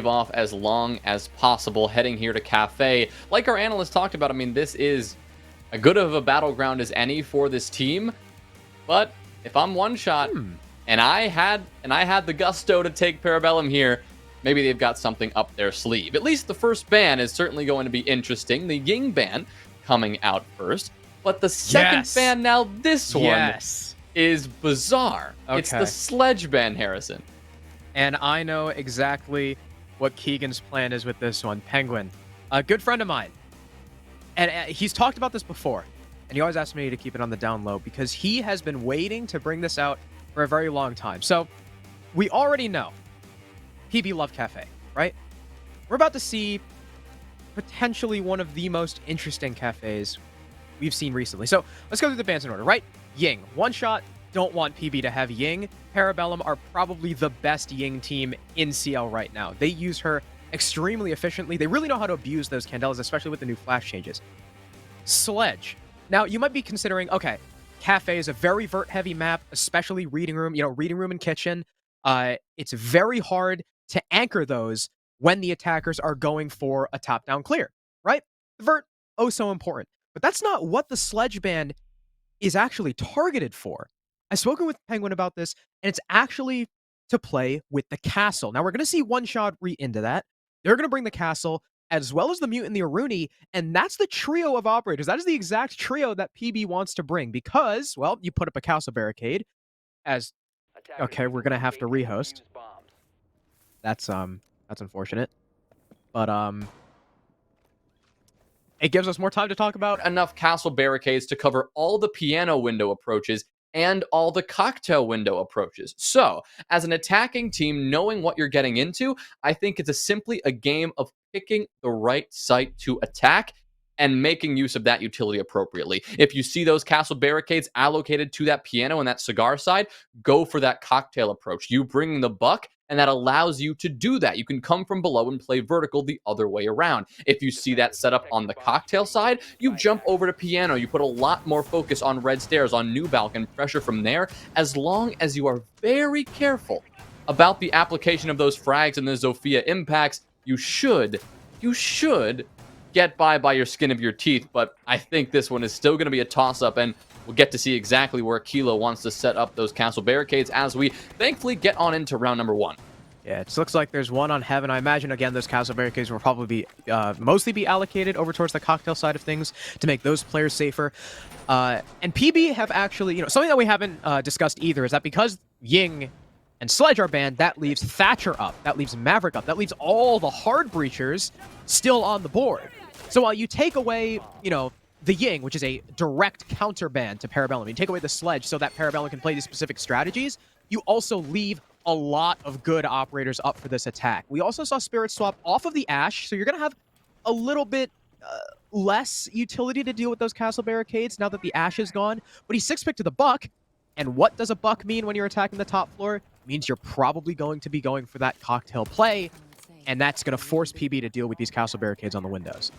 stave off as long as possible, heading here to Cafe. Like our analyst talked about, I mean, this is as good of a battleground as any for this team. But if I'm one shot and I had the gusto to take Parabellum here, maybe they've got something up their sleeve. At least the first ban is certainly going to be interesting. The Ying ban coming out first. But the second ban, now this one is bizarre. Okay. It's the sledge ban, Harrison. And I know exactly what Keegan's plan is with this one. Penguin, a good friend of mine. And he's talked about this before. And he always asks me to keep it on the down low because he has been waiting to bring this out for a very long time. So we already know PB love Cafe, right? We're about to see potentially one of the most interesting cafes we've seen recently. So let's go through the bans in order, right? Ying, 1shot, don't want PB to have Ying. Parabellum are probably the best Ying team in CL right now. They use her extremely efficiently. They really know how to abuse those Candelas, especially with the new flash changes. Sledge. Now, you might be considering, okay, Cafe is a very vert-heavy map, especially reading room, reading room and kitchen. It's very hard to anchor those when the attackers are going for a top-down clear, right? Vert, oh so important. But that's not what the sledge ban is actually targeted for. I've spoken with Penguin about this, and it's actually to play with the castle. Now, we're going to see 1shot re into that. They're going to bring the castle, as well as the mute and the Aruni, and that's the trio of operators. That is the exact trio that PB wants to bring, because, well, you put up a castle barricade, as, okay, we're going to have to rehost. That's unfortunate. But, it gives us more time to talk about enough castle barricades to cover all the piano window approaches and all the cocktail window approaches. So, as an attacking team, knowing what you're getting into, I think it's simply a game of picking the right site to attack and making use of that utility appropriately. If you see those castle barricades allocated to that piano and that cigar side, go for that cocktail approach. You bring the buck, and that allows you to do that. You can come from below and play vertical the other way around. If you see that set up on the cocktail side, you jump over to piano. You put a lot more focus on red stairs, on new balk, and pressure from there, as long as you are very careful about the application of those frags and the Zofia impacts. You should get by your skin of your teeth, but I think this one is still going to be a toss-up, and we'll get to see exactly where Kilo wants to set up those castle barricades as we thankfully get on into round number 1. Yeah, it looks like there's one on Heaven. I imagine, again, those castle barricades will probably be mostly be allocated over towards the cocktail side of things to make those players safer. And PB have actually, something that we haven't discussed either is that because Ying and Sledge are banned, that leaves Thatcher up, that leaves Maverick up, that leaves all the hard breachers still on the board. So while you take away, the Ying, which is a direct counter ban to Parabellum, you take away the Sledge so that Parabellum can play these specific strategies, you also leave a lot of good operators up for this attack. We also saw Spirit swap off of the Ash, so you're going to have a little bit less utility to deal with those castle barricades now that the Ash is gone. But he 6-picked to the Buck, and what does a Buck mean when you're attacking the top floor? It means you're probably going to be going for that cocktail play, and that's going to force PB to deal with these castle barricades on the windows.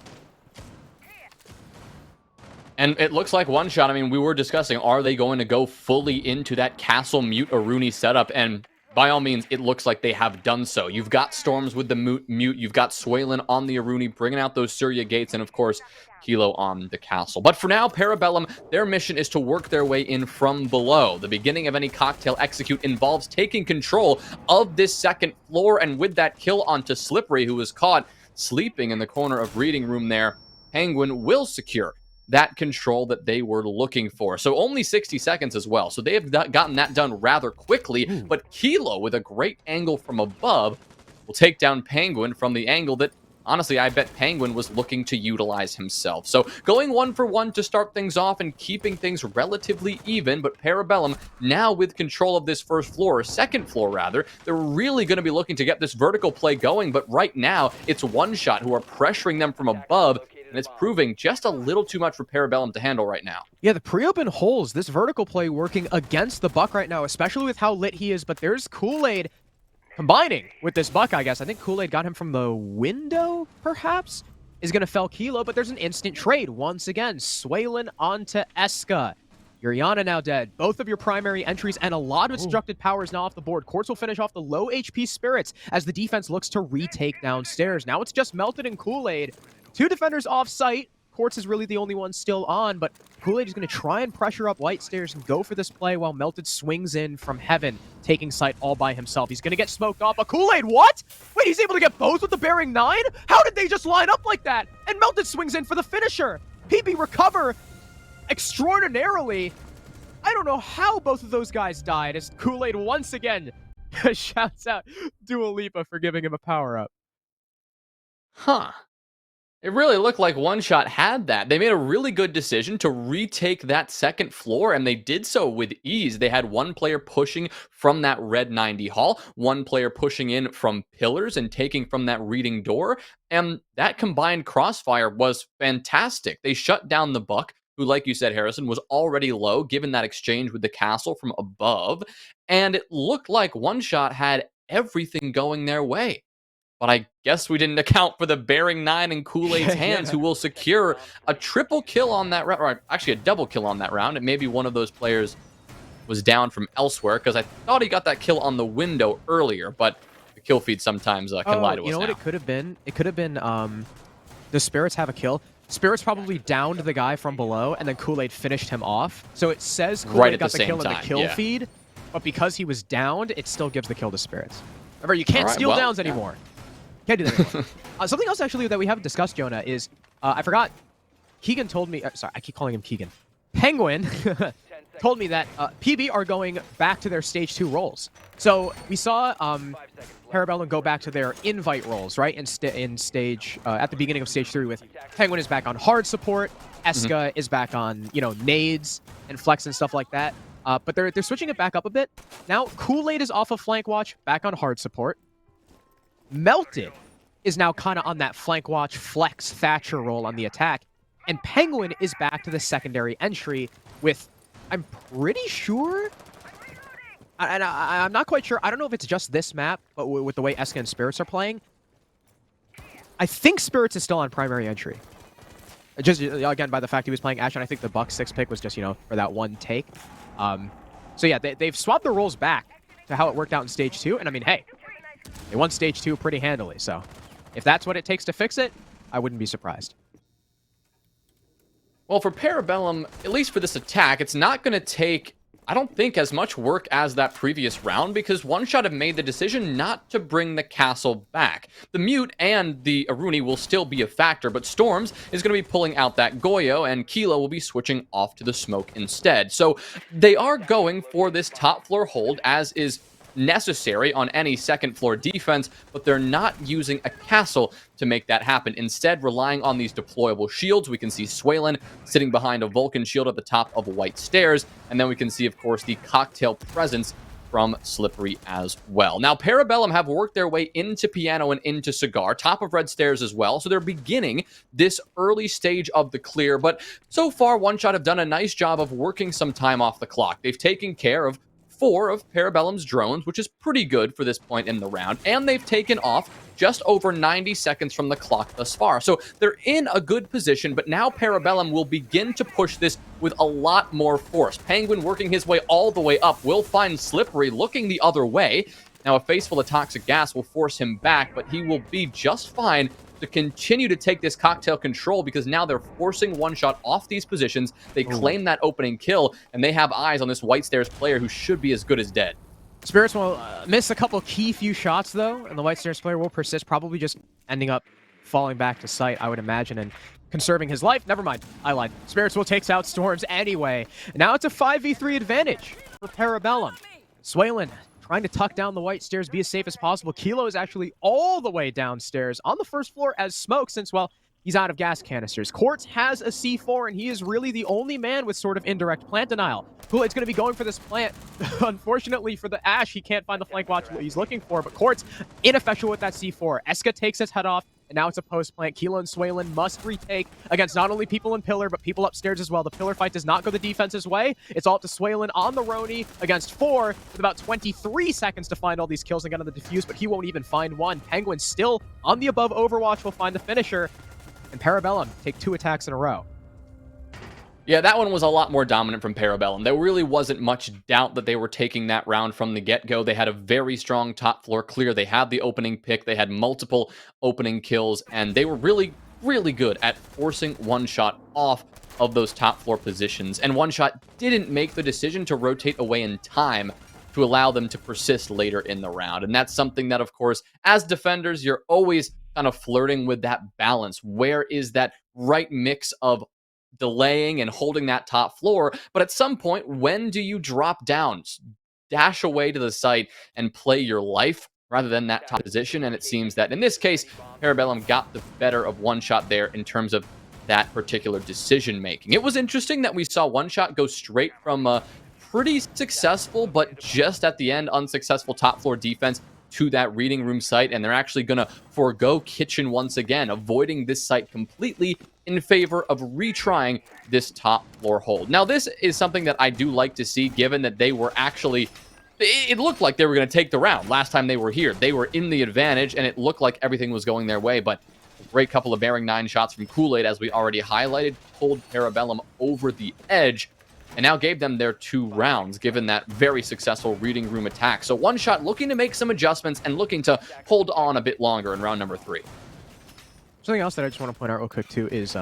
And it looks like 1shot, I mean, we were discussing, are they going to go fully into that castle mute Aruni setup? And by all means, it looks like they have done so. You've got Storms with the mute, you've got Swaylin on the Aruni, bringing out those Surya gates, and of course, Kilo on the castle. But for now, Parabellum, their mission is to work their way in from below. The beginning of any cocktail execute involves taking control of this second floor, and with that kill onto Slippery, who was caught sleeping in the corner of reading room there, Penguin will secure that control that they were looking for. So only 60 seconds as well. So they have gotten that done rather quickly, but Kilo, with a great angle from above, will take down Penguin from the angle that, honestly, I bet Penguin was looking to utilize himself. So going 1 for 1 to start things off and keeping things relatively even, but Parabellum now with control of this first floor, or second floor rather, they're really going to be looking to get this vertical play going, but right now it's 1shot who are pressuring them from above, and it's proving just a little too much for Parabellum to handle right now. Yeah, the pre-open holes, this vertical play working against the Buck right now, especially with how lit he is, but there's Kool-Aid combining with this Buck, I guess. I think Kool-Aid got him from the window, perhaps? Is going to fell Kilo, but there's an instant trade. Once again, Swaylin onto Eska. Yuriana now dead. Both of your primary entries and a lot of destructed powers now off the board. Quartz will finish off the low HP Spirits as the defense looks to retake downstairs. Now it's just Melted and Kool-Aid. 2 defenders off site. Quartz is really the only one still on, but Kool-Aid is going to try and pressure up White Stairs and go for this play while Melted swings in from heaven, taking site all by himself. He's going to get smoked off, but Kool-Aid, what? Wait, he's able to get both with the Bearing 9? How did they just line up like that? And Melted swings in for the finisher. PB recover extraordinarily. I don't know how both of those guys died as Kool-Aid once again shouts out Dua Lipa for giving him a power-up. Huh. It really looked like 1shot had that. They made a really good decision to retake that second floor, and they did so with ease. They had one player pushing from that red 90 hall, one player pushing in from pillars and taking from that reading door, and that combined crossfire was fantastic. They shut down the Buck, who, like you said, Harrison, was already low, given that exchange with the castle from above, and it looked like 1shot had everything going their way. But I guess we didn't account for the Bearing 9 in Kool-Aid's hands, who will secure a triple kill on that round, or actually a double kill on that round. And maybe one of those players was down from elsewhere, because I thought he got that kill on the window earlier, but the kill feed sometimes can lie to us. You know what it could have been? It could have been the Spirits have a kill. Spirits probably downed the guy from below, and then Kool-Aid finished him off. So it says Kool-Aid got the kill in the kill feed, but because he was downed, it still gives the kill to Spirits. Remember, you can't steal downs anymore. Can't do that anymore. Something else, actually, that we haven't discussed, Jonah, is I forgot. Keegan told me... sorry, I keep calling him Keegan. Penguin told me that PB are going back to their Stage 2 roles. So we saw Parabellum go back to their invite roles, right? In stage... at the beginning of Stage 3 with Penguin is back on hard support. Eska is back on, you know, nades and flex and stuff like that. But they're switching it back up a bit. Now, Kool-Aid is off of flank watch, back on hard support. Melted is now kind of on that flank watch flex Thatcher role on the attack, and Penguin is back to the secondary entry with, I'm pretty sure, and I'm not quite sure, I don't know if it's just this map, but with the way Eska and Spirits are playing, I think Spirits is still on primary entry. Just, again, by the fact he was playing Ashe, and I think the Buck 6 pick was just, you know, for that one take. So yeah, they've swapped the roles back to how it worked out in Stage 2, and I mean, hey, they won Stage 2 pretty handily, so if that's what it takes to fix it, I wouldn't be surprised. Well, for Parabellum, at least for this attack, it's not going to take, I don't think, as much work as that previous round, because 1shot have made the decision not to bring the castle back. The Mute and the Aruni will still be a factor, but Storms is going to be pulling out that Goyo, and Kilo will be switching off to the smoke instead. So they are going for this top floor hold, as is necessary on any second floor defense, but they're not using a castle to make that happen. Instead, relying on these deployable shields. We can see Swaylin sitting behind a Vulcan shield at the top of White Stairs, and then we can see, of course, the cocktail presence from Slippery as well. Now, Parabellum have worked their way into Piano and into Cigar, top of Red Stairs as well, so they're beginning this early stage of the clear, but so far, 1shot have done a nice job of working some time off the clock. They've taken care of 4 of Parabellum's drones, which is pretty good for this point in the round, and they've taken off just over 90 seconds from the clock thus far. So they're in a good position, but now Parabellum will begin to push this with a lot more force. Penguin working his way all the way up will find Slippery looking the other way. Now a face full of toxic gas will force him back, but he will be just fine to continue to take this cocktail control, because now they're forcing 1shot off these positions. They claim that opening kill, and they have eyes on this White Stairs player who should be as good as dead. Spirits will miss a couple key few shots, though, and the White Stairs player will persist, probably just ending up falling back to site, I would imagine, and conserving his life. Never mind, I lied. Spirits will take out Storms anyway. Now it's a 5v3 advantage for Parabellum. Swaylin trying to tuck down the White Stairs, be as safe as possible. Kilo is actually all the way downstairs on the first floor as smoke, since, well, he's out of gas canisters. Quartz has a C4, and he is really the only man with sort of indirect plant denial. Kool-Aid's going to be going for this plant. Unfortunately for the Ashe, he can't find the flank watch he's looking for, but Quartz ineffectual with that C4. Eska takes his head off, and now it's a post plant. Kilo and Swaylin must retake against not only people in Pillar, but people upstairs as well. The Pillar fight does not go the defense's way. It's all up to Swaylin on the Roni against 4 with about 23 seconds to find all these kills and get on the defuse, but he won't even find one. Penguin still on the above Overwatch will find the finisher, and Parabellum take 2 attacks in a row. Yeah, that one was a lot more dominant from Parabellum. There really wasn't much doubt that they were taking that round from the get-go. They had a very strong top floor clear. They had the opening pick. They had multiple opening kills, and they were really, really good at forcing 1shot off of those top floor positions. And 1shot didn't make the decision to rotate away in time to allow them to persist later in the round. And that's something that, of course, as defenders, you're always kind of flirting with that balance. Where is that right mix of delaying and holding that top floor? But at some point, when do you drop down, dash away to the site, and play your life rather than that top position? And it seems that in this case, Parabellum got the better of 1shot there in terms of that particular decision making. It was interesting that we saw 1shot go straight from a pretty successful, but just at the end, unsuccessful top floor defense to that reading room site, and they're actually going to forego kitchen once again, avoiding this site completely in favor of retrying this top floor hold. Now, this is something that I do like to see, given that they were actually, it looked like they were going to take the round last time they were here. They were in the advantage, and it looked like everything was going their way, but a great couple of bearing 9 shots from Kool-Aid, as we already highlighted, pulled Parabellum over the edge, and now gave them their 2 rounds, given that very successful reading room attack. So 1shot looking to make some adjustments and looking to hold on a bit longer in round number 3. Something else that I just want to point out real quick, too, is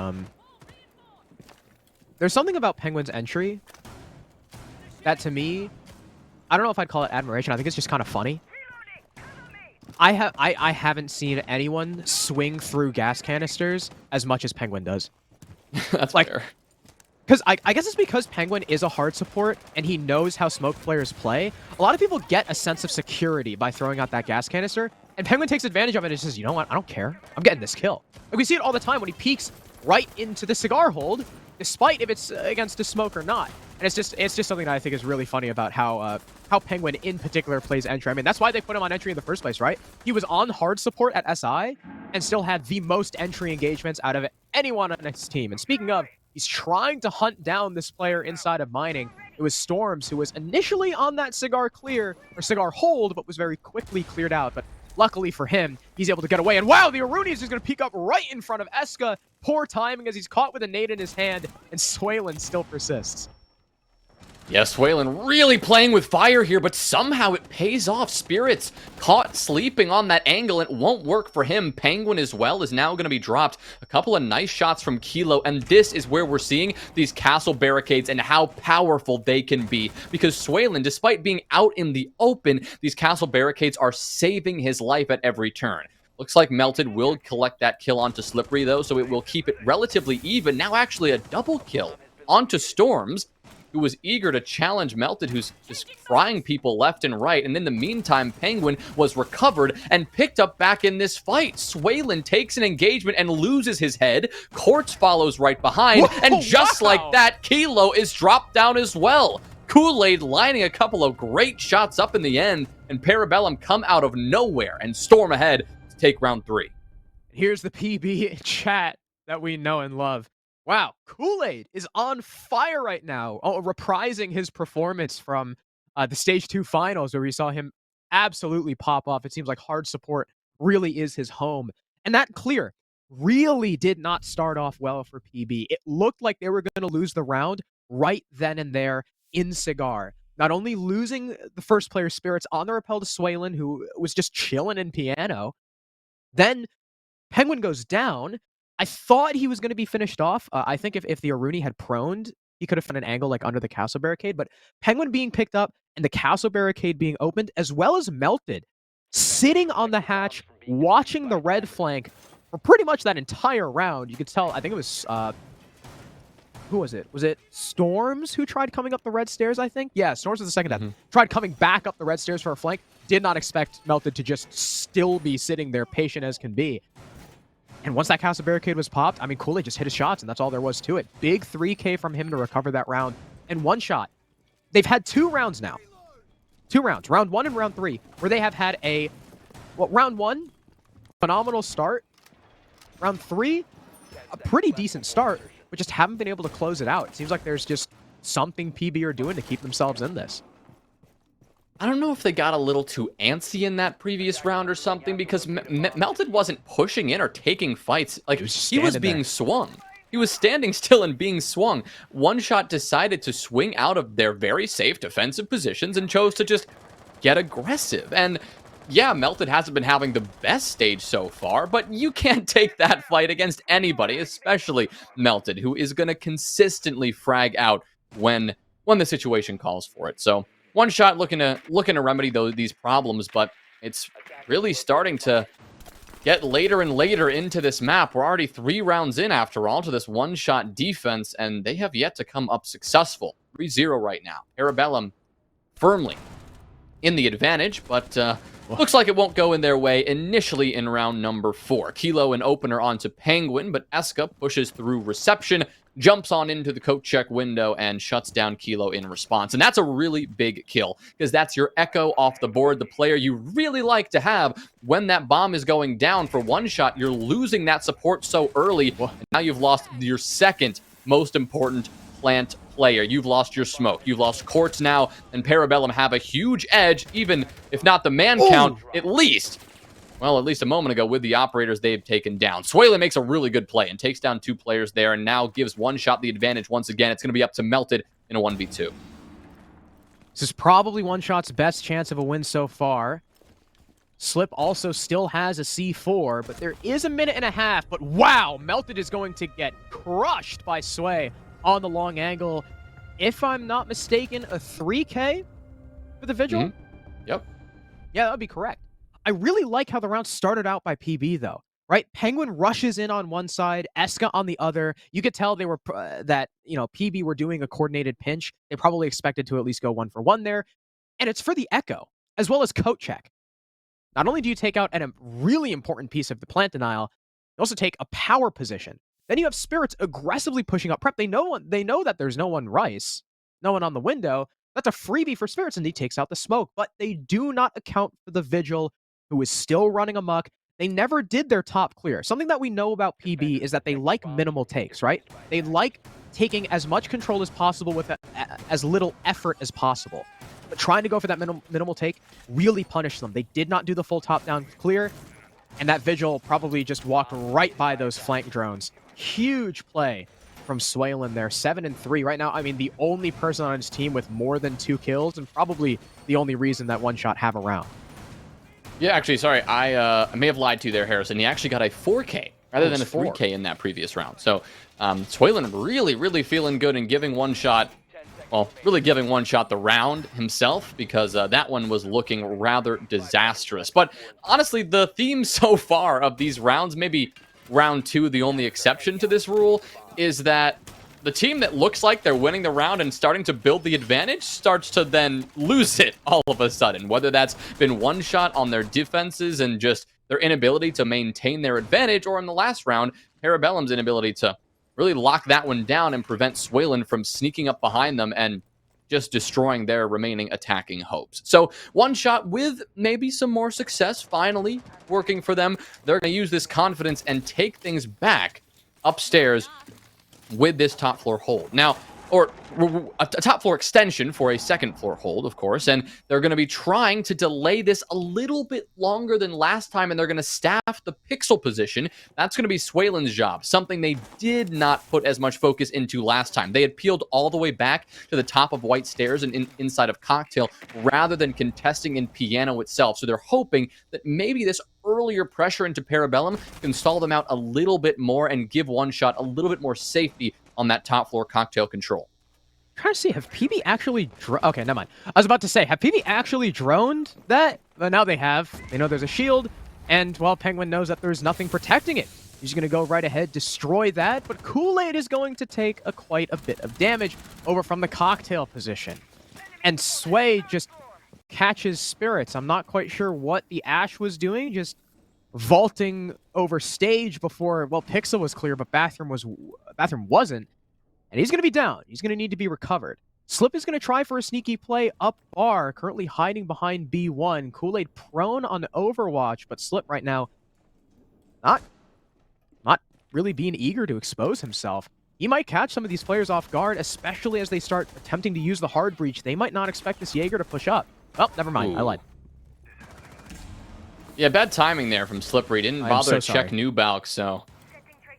there's something about Penguin's entry that, to me, I don't know if I'd call it admiration. I think it's just kind of funny. I haven't seen anyone swing through gas canisters as much as Penguin does. That's like, fair. Because I guess it's because Penguin is a hard support and he knows how smoke players play. A lot of people get a sense of security by throwing out that gas canister, and Penguin takes advantage of it and says, you know what, I don't care. I'm getting this kill. Like, we see it all the time when he peeks right into the cigar hold, despite if it's against a smoke or not. And it's just something that I think is really funny about how Penguin in particular plays entry. I mean, that's why they put him on entry in the first place, right? He was on hard support at SI and still had the most entry engagements out of anyone on his team. And speaking of, he's trying to hunt down this player inside of mining. It was Storms, who was initially on that cigar clear, or cigar hold, but was very quickly cleared out. But luckily for him, he's able to get away. And wow, the Aruni is just going to peek up right in front of Eska. Poor timing as he's caught with a nade in his hand, and Swaylin still persists. Yes, Whalen really playing with fire here, but somehow it pays off. Spirits caught sleeping on that angle. It won't work for him. Penguin as well is now going to be dropped. A couple of nice shots from Kilo, and this is where we're seeing these castle barricades and how powerful they can be. Because Swaylin, despite being out in the open, these castle barricades are saving his life at every turn. Looks like Melted will collect that kill onto Slippery, though, so it will keep it relatively even. Now actually a double kill onto Storms, who was eager to challenge Melted, who's just frying people left and right. And in the meantime, Penguin was recovered and picked up back in this fight. Swaylin takes an engagement and loses his head. Quartz follows right behind. Whoa, and just like that, Kilo is dropped down as well. Kool-Aid lining a couple of great shots up in the end, and Parabellum come out of nowhere and storm ahead to take round 3. Here's the PB chat that we know and love. Wow, Kool-Aid is on fire right now, reprising his performance from the Stage 2 finals, where we saw him absolutely pop off. It seems like hard support really is his home. And that clear really did not start off well for PB. It looked like they were going to lose the round right then and there in Cigar. Not only losing the first player Spirits on the rappel to Swaylin, who was just chilling in piano, then Penguin goes down. I thought he was going to be finished off. I think if the Aruni had proned, he could have found an angle like under the castle barricade. But Penguin being picked up and the castle barricade being opened, as well as Melted, sitting on the hatch, watching the red flank for pretty much that entire round. You could tell, I think it was, who was it? Was it Storms who tried coming up the red stairs, I think? Yeah, Storms was the second death. Tried coming back up the red stairs for a flank. Did not expect Melted to just still be sitting there patient as can be. And once that castle barricade was popped, I mean, Kool-Aid just hit his shots, and that's all there was to it. Big 3K from him to recover that round. And 1shot. They've had 2 rounds now. 2 rounds. Round 1 and round 3, where they have had a... Well, round 1, phenomenal start. Round 3, a pretty decent start, but just haven't been able to close it out. It seems like there's just something PB are doing to keep themselves in this. I don't know if they got a little too antsy in that previous round or something, because Melted wasn't pushing in or taking fights. Like, he was being swung. He was standing still and being swung. 1shot decided to swing out of their very safe defensive positions and chose to just get aggressive. And yeah, Melted hasn't been having the best stage so far, but you can't take that fight against anybody, especially Melted, who is going to consistently frag out when the situation calls for it. So 1shot looking to remedy these problems, but it's really starting to get later and later into this map. We're already 3 rounds in, after all, to this 1shot defense, and they have yet to come up successful. 3-0 right now. Parabellum firmly in the advantage, but looks like it won't go in their way initially in round number 4. Kilo an opener onto Penguin, but Eska pushes through reception, jumps on into the coat check window, and shuts down Kilo in response. And that's a really big kill, because that's your Echo off the board, the player you really like to have when that bomb is going down. For 1shot, you're losing that support so early, and now you've lost your second most important plant player. You've lost your smoke. You've lost Quartz now, and Parabellum have a huge edge, even if not the man count, at least a moment ago with the operators they've taken down. Suela makes a really good play and takes down 2 players there, and now gives 1shot the advantage once again. It's going to be up to Melted in a 1v2. This is probably 1shot's best chance of a win so far. Slip also still has a C4, but there is a minute and a half. But wow, Melted is going to get crushed by Sway on the long angle. If I'm not mistaken, a 3K for the Vigil? Yep. Yeah, that would be correct. I really like how the round started out by PB, though. Right? Penguin rushes in on one side, Eska on the other. You could tell they were PB were doing a coordinated pinch. They probably expected to at least go 1-for-1 there. And it's for the Echo, as well as coat check. Not only do you take out a really important piece of the plant denial, you also take a power position. Then you have Spirits aggressively pushing up prep. They know that there's no one Rice, no one on the window. That's a freebie for Spirits, and he takes out the smoke. But they do not account for the Vigil, who is still running amok. They never did their top clear. Something that we know about PB is that they like minimal takes, right? They like taking as much control as possible with as little effort as possible. But trying to go for that minimal take really punished them. They did not do the full top-down clear, and that Vigil probably just walked right by those flank drones. Huge play from Swalen there. 7-3 right now. I mean, the only person on his team with more than 2 kills, and probably the only reason that 1shot have a round. Yeah, actually, sorry, I may have lied to you there, Harrison. He actually got a 4K rather than a 3K in that previous round. So, Swalen really feeling good and giving 1shot, well, really giving 1shot the round himself, because that one was looking rather disastrous. But honestly, the theme so far of these rounds, maybe round 2, the only exception to this rule, is that the team that looks like they're winning the round and starting to build the advantage starts to then lose it all of a sudden. Whether that's been 1shot on their defenses and just their inability to maintain their advantage, or in the last round, Parabellum's inability to really lock that one down and prevent Swalen from sneaking up behind them and just destroying their remaining attacking hopes. So 1shot with maybe some more success finally working for them. They're going to use this confidence and take things back upstairs with this top floor hold. Now, or a top floor extension for a second floor hold, of course, and they're going to be trying to delay this a little bit longer than last time, and they're going to staff the pixel position. That's going to be Swalen's job, something they did not put as much focus into last time. They had peeled all the way back to the top of White Stairs and inside of Cocktail rather than contesting in Piano itself. So they're hoping that maybe this earlier pressure into Parabellum can stall them out a little bit more and give 1shot a little bit more safety on that top floor Cocktail control. I'm trying to see, have PB actually okay, never mind. I was about to say, have PB actually droned that? But now they have. They know there's a shield, and, well, Penguin knows that there's nothing protecting it. He's going to go right ahead, destroy that, but Kool-Aid is going to take quite a bit of damage over from the Cocktail position. And Sway just catches Spirits. I'm not quite sure what the Ash was doing, just vaulting over stage before, well, Pixel was clear, but Bathroom wasn't. And he's going to be down. He's going to need to be recovered. Slip is going to try for a sneaky play up bar, currently hiding behind B1. Kool-Aid prone on Overwatch, but Slip right now not really being eager to expose himself. He might catch some of these players off guard, especially as they start attempting to use the hard breach. They might not expect this Jaeger to push up. Well, never mind. Ooh. I lied. Yeah, bad timing there from Slippery. Didn't bother to check New Balk, so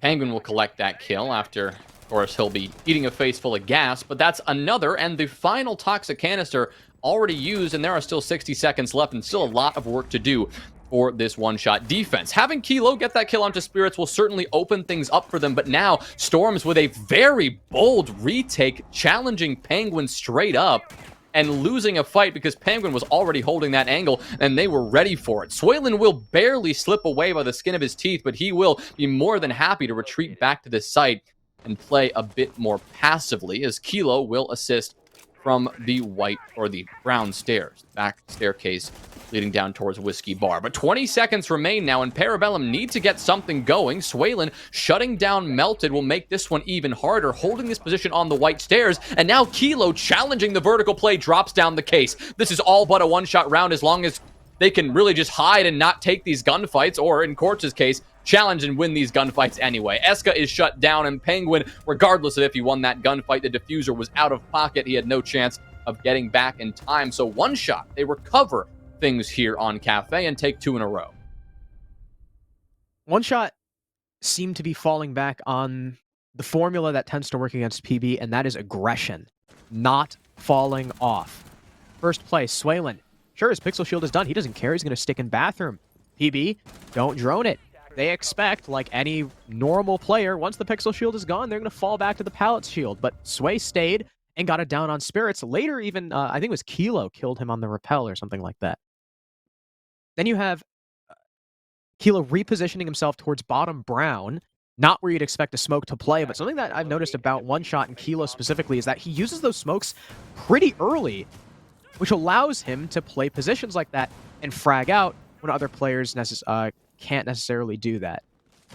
Penguin will collect that kill after, of course, he'll be eating a face full of gas, but that's another and the final toxic canister already used, and there are still 60 seconds left and still a lot of work to do for this one-shot defense. Having Kilo get that kill onto Spirits will certainly open things up for them, but now Storms with a very bold retake, challenging Penguin straight up and losing a fight because Penguin was already holding that angle and they were ready for it. Suelen will barely slip away by the skin of his teeth, but he will be more than happy to retreat back to this site and play a bit more passively as Kilo will assist from the white or the brown stairs, back staircase leading down towards Whiskey Bar. But 20 seconds remain now, and Parabellum need to get something going. Suelen shutting down Melted will make this one even harder, holding this position on the white stairs, and now Kilo challenging the vertical play drops down the case. This is all but a one-shot round as long as they can really just hide and not take these gunfights, or in Korch's case, challenge and win these gunfights anyway. Eska is shut down, and Penguin, regardless of if he won that gunfight, the diffuser was out of pocket. He had no chance of getting back in time. So one shot, they recover things here on Cafe and take 2 in a row. One shot seemed to be falling back on the formula that tends to work against PB, and that is aggression, not falling off. First play, Suelen. Sure, his pixel shield is done. He doesn't care. He's going to stick in bathroom. PB, don't drone it. They expect, like any normal player, once the pixel shield is gone, they're going to fall back to the pallet shield. But Sway stayed and got it down on Spirits. Later, even, I think it was Kilo killed him on the rappel or something like that. Then you have Kilo repositioning himself towards bottom brown, not where you'd expect a smoke to play, but something that I've noticed about One Shot and Kilo specifically is that he uses those smokes pretty early, which allows him to play positions like that and frag out when other players can't necessarily do that.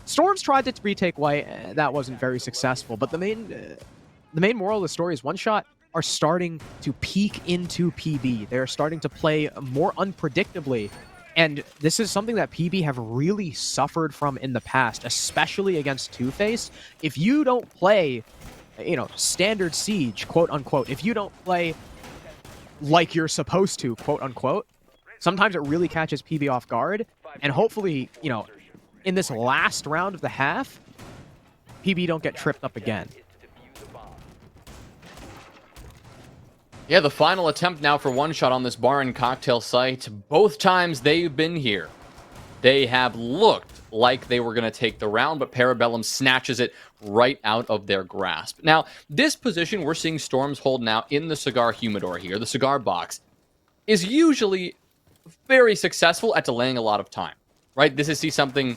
Storms tried to retake white. That wasn't very successful, but the main moral of the story is One Shot are starting to peek into PB. They're starting to play more unpredictably, and this is something that PB have really suffered from in the past, especially against Two-Face. If you don't play, standard Siege, quote-unquote, if you don't play like you're supposed to, quote-unquote, sometimes it really catches PB off guard, and hopefully, in this last round of the half, PB don't get tripped up again. Yeah, the final attempt now for One Shot on this bar and cocktail site. Both times they've been here, they have looked like they were going to take the round, but Parabellum snatches it right out of their grasp. Now, this position we're seeing Storms hold now in the cigar humidor here, the cigar box, is usually very successful at delaying a lot of time, right? This is something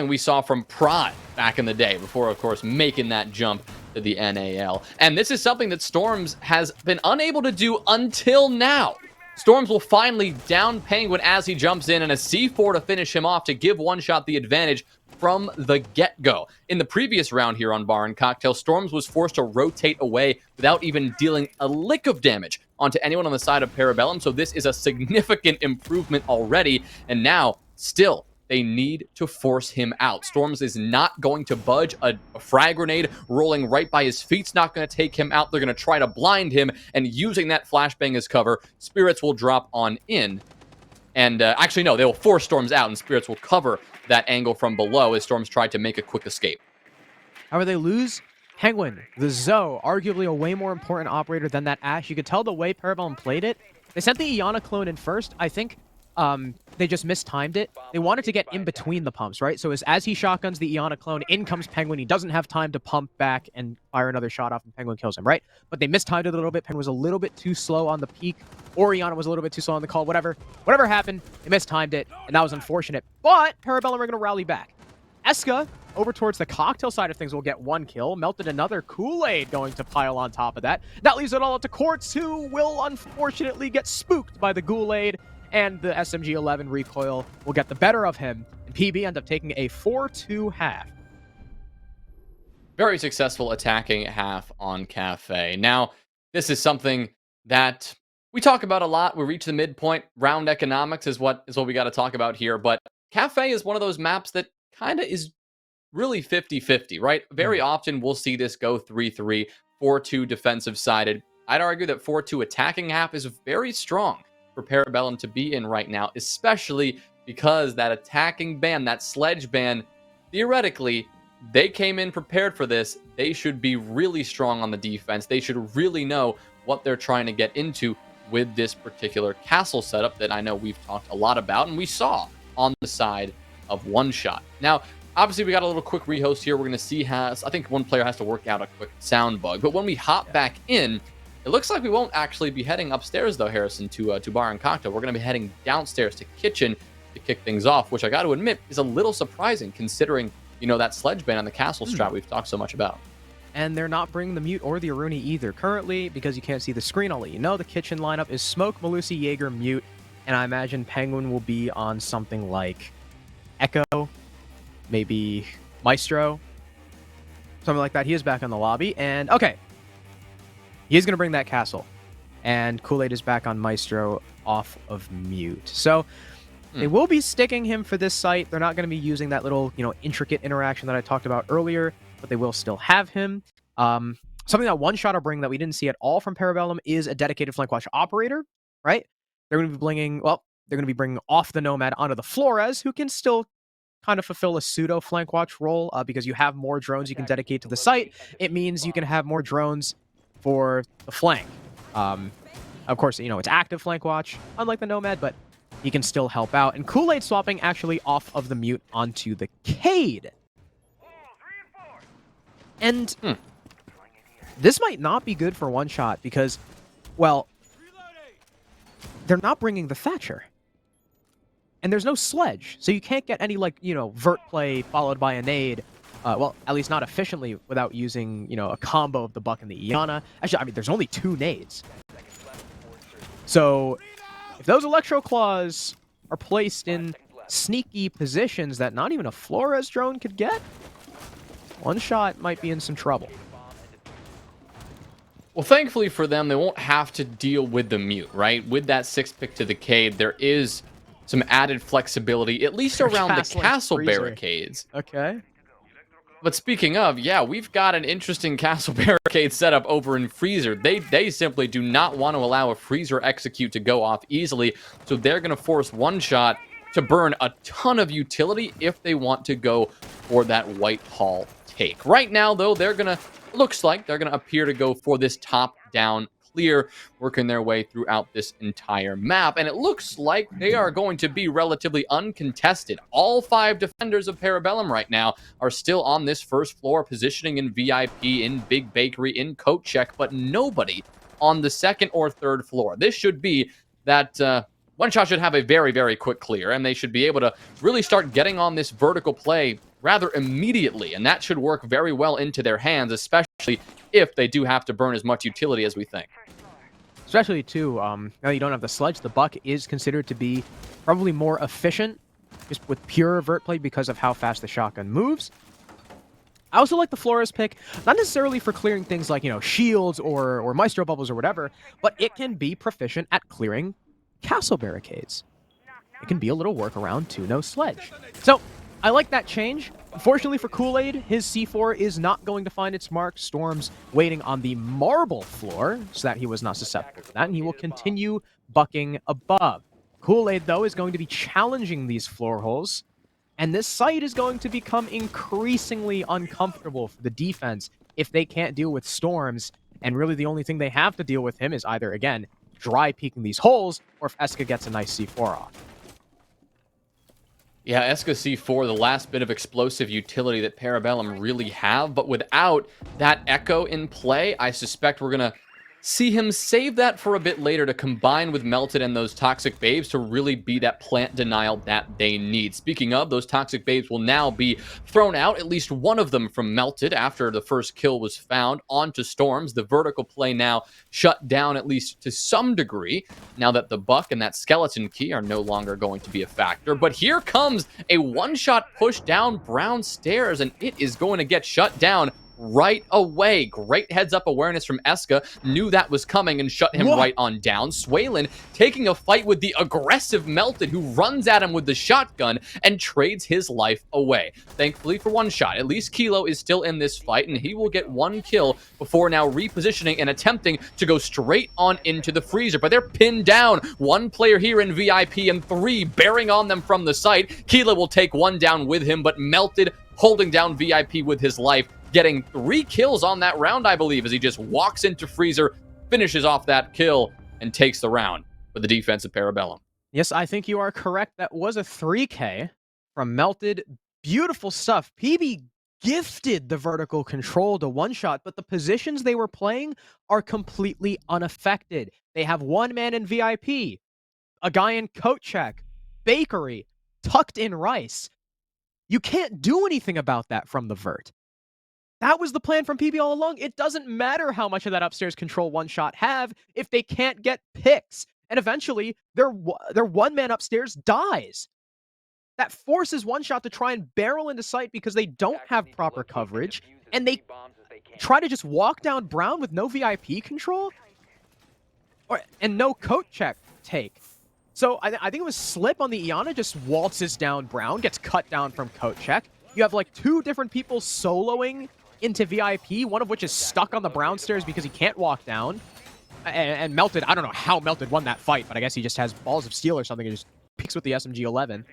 we saw from Prod back in the day before, of course, making that jump to the NAL. And this is something that Storms has been unable to do until now. Storms will finally down Penguin as he jumps in, and a C4 to finish him off to give One Shot the advantage from the get-go. In the previous round here on Bar and Cocktail, Storms was forced to rotate away without even dealing a lick of damage onto anyone on the side of Parabellum, so this is a significant improvement already, and now, still, they need to force him out. Storms is not going to budge. A frag grenade rolling right by his feet's not going to take him out. They're going to try to blind him, and using that flashbang as cover, Spirits will drop on in. And actually, no, they will force Storms out, and Spirits will cover that angle from below as Storms tried to make a quick escape. However, they lose Penguin, the Zoe, arguably a way more important operator than that Ashe. You could tell the way Parabellum played it. They sent the Iana clone in first. I think they just mistimed it. They wanted to get in between the pumps, right? So as he shotguns the Iana clone, in comes Penguin. He doesn't have time to pump back and fire another shot off, and Penguin kills him, right? But they mistimed it a little bit. Penguin was a little bit too slow on the peak, or Iana was a little bit too slow on the call. Whatever happened, they mistimed it, and that was unfortunate. But Parabellum are going to rally back. Eska, over towards the cocktail side of things, will get one kill. Melted another Kool-Aid going to pile on top of that. That leaves it all up to Quartz, who will unfortunately get spooked by the Kool-Aid, and the SMG-11 recoil will get the better of him, and PB end up taking a 4-2 half. Very successful attacking half on Cafe. Now, this is something that we talk about a lot. We reach the midpoint. Round economics is what we got to talk about here, but Cafe is one of those maps that kind of is really 50-50, right? Very often we'll see this go 3-3, 4-2 defensive sided. I'd argue that 4-2 attacking half is very strong for Parabellum to be in right now, especially because that attacking ban, that sledge ban, theoretically they came in prepared for this. They should be really strong on the defense. They should really know what they're trying to get into with this particular castle setup that I know we've talked a lot about and we saw on the side of 1shot. Now, obviously, we got a little quick rehost here. We're going to see I think one player has to work out a quick sound bug. But when we hop back in, it looks like we won't actually be heading upstairs, though, Harrison, to bar and cocktail. We're going to be heading downstairs to kitchen to kick things off, which I got to admit is a little surprising considering, that sledge ban on the castle strat we've talked so much about. And they're not bringing the Mute or the Aruni either. Currently, because you can't see the screen, I'll let you know, the kitchen lineup is Smoke, Malusi, Jaeger, Mute, and I imagine Penguin will be on something like Echo, maybe Maestro, something like that. He is back on the lobby, and okay, he is going to bring that castle, and Kool-Aid is back on Maestro off of Mute. So they will be sticking him for this site. They're not going to be using that little, intricate interaction that I talked about earlier, but they will still have him. Something that 1shot will bring that we didn't see at all from Parabellum is a dedicated flank watch operator, right? They're going to be bringing off the Nomad onto the Flores, who can still kind of fulfill a pseudo flank watch role because you have more drones you can dedicate to the site. It means you can have more drones for the flank. Of course, it's active flank watch, unlike the Nomad, but he can still help out. And Kool-Aid swapping actually off of the Mute onto the Cade. And this might not be good for 1shot because, well, they're not bringing the Thatcher. And there's no sledge, so you can't get any, vert play followed by a nade. Well, at least not efficiently without using, a combo of the Buck and the Iana. Actually, there's only 2 nades. So if those Electro Claws are placed in sneaky positions that not even a Flores drone could get, 1shot might be in some trouble. Well, thankfully for them, they won't have to deal with the Mute, right? With that 6-pick to the Cade, there is some added flexibility, at least around the castle barricades. Okay. But speaking of, yeah, we've got an interesting castle barricade setup over in Freezer. They simply do not want to allow a Freezer execute to go off easily, so they're going to force 1shot to burn a ton of utility if they want to go for that Whitehall take. Right now, though, looks like they're going to appear to go for this top-down clear, working their way throughout this entire map. And it looks like they are going to be relatively uncontested. All 5 defenders of Parabellum right now are still on this first floor, positioning in VIP, in Big Bakery, in Coat Check, but nobody on the 2nd or 3rd floor. This should be that 1shot should have a very, very quick clear, and they should be able to really start getting on this vertical play rather immediately, and that should work very well into their hands, especially if they do have to burn as much utility as we think. Especially, too, now you don't have the sledge, the Buck is considered to be probably more efficient just with pure vert play because of how fast the shotgun moves. I also like the Flores pick, not necessarily for clearing things like, shields or Maestro bubbles or whatever, but it can be proficient at clearing castle barricades. It can be a little workaround to no sledge. So, I like that change. Unfortunately for Kool-Aid, his C4 is not going to find its mark. Storm's waiting on the marble floor so that he was not susceptible to that, and he will continue bucking above. Kool-Aid, though, is going to be challenging these floor holes, and this site is going to become increasingly uncomfortable for the defense if they can't deal with Storms, and really the only thing they have to deal with him is either, again, dry peeking these holes, or if Eska gets a nice C4 off. Yeah, Eska C4, the last bit of explosive utility that Parabellum really have, but without that Echo in play, I suspect we're going to see him save that for a bit later to combine with Melted and those Toxic Babes to really be that plant denial that they need. Speaking of, those Toxic Babes will now be thrown out, at least one of them from Melted after the first kill was found, onto Storms. The vertical play now shut down, at least to some degree, now that the Buck and that Skeleton Key are no longer going to be a factor. But here comes a 1shot push down Brown Stairs, and it is going to get shut down right away. Great heads-up awareness from Eska. Knew that was coming and shut him right on down. Swaylin taking a fight with the aggressive Melted, who runs at him with the shotgun and trades his life away. Thankfully for 1shot, at least Kilo is still in this fight, and he will get 1 kill before now repositioning and attempting to go straight on into the freezer. But they're pinned down. 1 player here in VIP and 3 bearing on them from the site. Kilo will take 1 down with him, but Melted holding down VIP with his life, getting 3 kills on that round, I believe, as he just walks into Freezer, finishes off that kill, and takes the round for the defense of Parabellum. Yes, I think you are correct. That was a 3K from Melted. Beautiful stuff. PB gifted the vertical control to 1shot, but the positions they were playing are completely unaffected. They have one man in VIP, a guy in coat check, bakery, tucked in rice. You can't do anything about that from the vert. That was the plan from PB all along. It doesn't matter how much of that upstairs control 1shot have if they can't get picks. And eventually, their one man upstairs dies. That forces 1shot to try and barrel into sight because they don't have proper coverage, and they try to just walk down Brown with no VIP control and no coat check take. So I think it was Slip on the Iana just waltzes down Brown, gets cut down from coat check. You have like 2 different people soloing into VIP, one of which is stuck on the Brown stairs because he can't walk down. And Melted, I don't know how Melted won that fight, but I guess he just has balls of steel or something and just peeks with the SMG-11.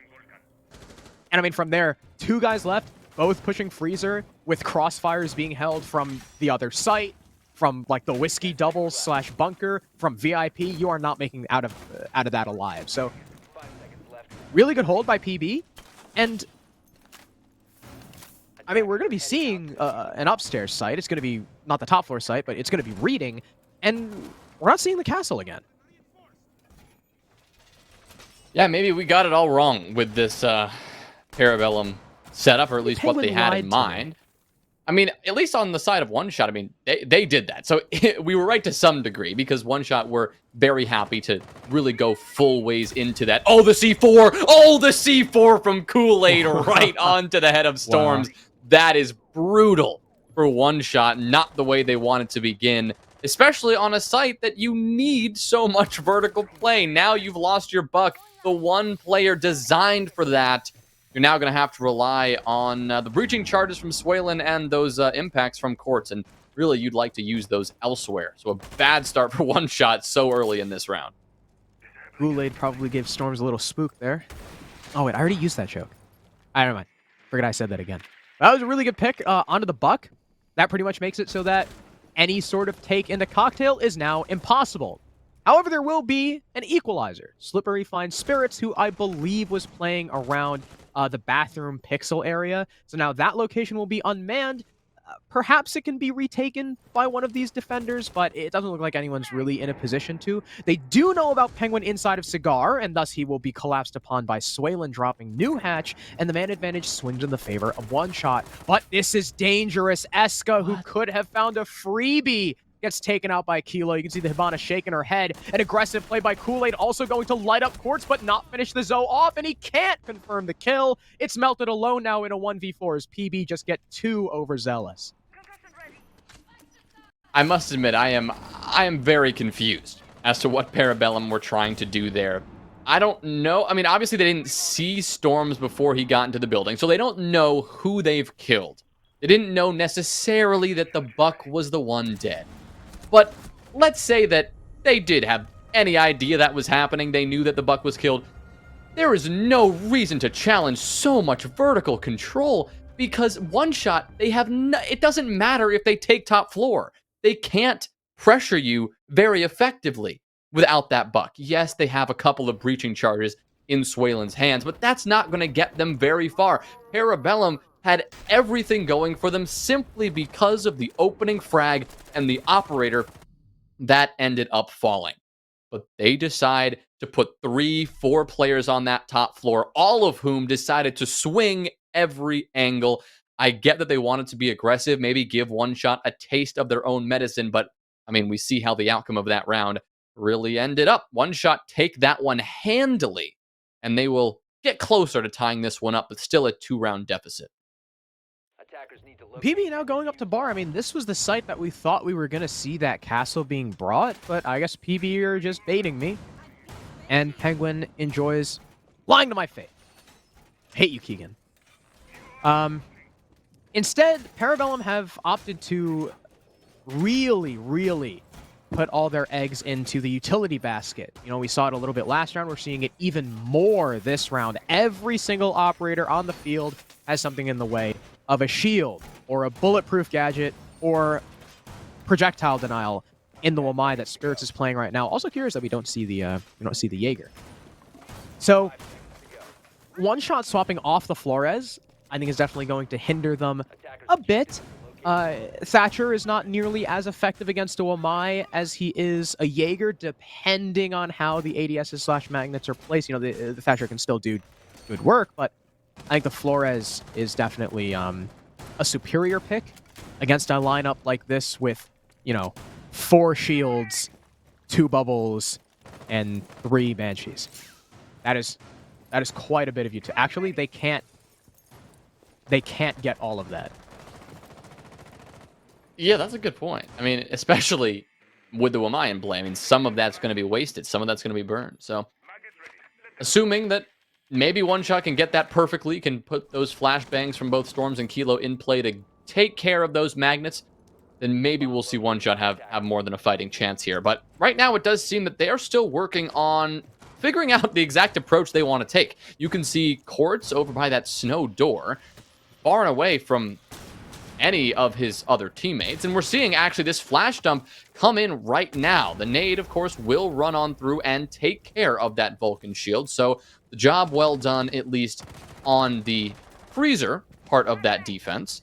And I mean, from there, 2 guys left, both pushing Freezer, with crossfires being held from the other site, from like the whiskey double / bunker, from VIP. You are not making out of that alive. So, really good hold by PB, and I mean, we're going to be seeing an upstairs site. It's going to be not the top floor site, but it's going to be reading, and we're not seeing the castle again. Yeah, maybe we got it all wrong with this Parabellum setup, or at least what they had in mind. I mean, at least on the side of 1shot, I mean, they did that. So we were right to some degree, because 1shot were very happy to really go full ways into that. Oh, the C4! Oh, the C4 from Kool-Aid right onto the head of Storms. Wow. That is brutal for 1shot, not the way they wanted to begin, especially on a site that you need so much vertical play. Now you've lost your buck, the one player designed for that. You're now going to have to rely on the breaching charges from Swalen and those impacts from Quartz, and really you'd like to use those elsewhere. So a bad start for 1shot so early in this round. Kool-Aid probably gave Storms a little spook there. Oh wait, I already used that joke. I don't mind. Forget I said that again. That was a really good pick onto the buck. That pretty much makes it so that any sort of take into Cocktail is now impossible. However, there will be an equalizer. Slippery finds Spirits, who I believe was playing around the bathroom pixel area. So now that location will be unmanned. Perhaps it can be retaken by one of these defenders, but it doesn't look like anyone's really in a position to. They do know about Penguin inside of Cigar, and thus he will be collapsed upon by Swalen dropping New Hatch, and the man advantage swings in the favor of 1shot. But this is dangerous. Eska, who could have found a freebie, gets taken out by Kilo. You can see the Hibana shaking her head. An aggressive play by Kool-Aid, also going to light up Quartz, but not finish the Zoe off, and he can't confirm the kill. It's Melted alone now in a 1v4 as PB just get too overzealous. I must admit, I am very confused as to what Parabellum were trying to do there. I don't know. I mean, obviously they didn't see Storms before he got into the building, so they don't know who they've killed. They didn't know necessarily that the buck was the one dead. But let's say that they did have any idea that was happening. They knew that the buck was killed. There is no reason to challenge so much vertical control, because 1shot, they have it doesn't matter if they take top floor. They can't pressure you very effectively without that buck. Yes, they have a couple of breaching charges in Swalen's hands, but that's not going to get them very far. Parabellum had everything going for them simply because of the opening frag and the operator that ended up falling. But they decide to put 3-4 players on that top floor, all of whom decided to swing every angle. I get that they wanted to be aggressive, maybe give 1shot a taste of their own medicine, but I mean, we see how the outcome of that round really ended up. 1shot take that one handily, and they will get closer to tying this one up, but still a 2-round deficit. PB now going up to bar. I mean, this was the site that we thought we were going to see that castle being brought, but I guess PB are just baiting me. And Penguin enjoys lying to my face. Hate you, Keegan. Instead, Parabellum have opted to really put all their eggs into the utility basket. You know, we saw it a little bit last round. We're seeing it even more this round. Every single operator on the field has something in the way. of a shield or a bulletproof gadget or projectile denial in the Wamai that Spirits is playing right now. Also curious that we don't see the Jaeger. So one shot swapping off the Flores, I think, is definitely going to hinder them a bit. Thatcher is not nearly as effective against a Wamai as he is a Jaeger, depending on how the ADSs slash magnets are placed. You know, the Thatcher can still do good work, but I think the Flores is definitely a superior pick against a lineup like this with, you know, 4 shields, 2 bubbles, and 3 banshees. That is quite a bit of utility. Actually, they can't get all of that. Yeah, that's a good point. I mean, especially with the Wamai in play. I mean, some of that's going to be wasted. Some of that's going to be burned. So, assuming that maybe One Shot can get that perfectly, can put those flashbangs from both Storms and Kilo in play to take care of those magnets, then maybe we'll see One Shot have more than a fighting chance here. But right now, it does seem that they are still working on figuring out the exact approach they want to take. You can see Quartz over by that snow door, far and away from any of his other teammates. And we're seeing actually this flash dump come in right now. The nade, of course, will run on through and take care of that Vulcan shield. So the job well done, at least on the freezer part of that defense.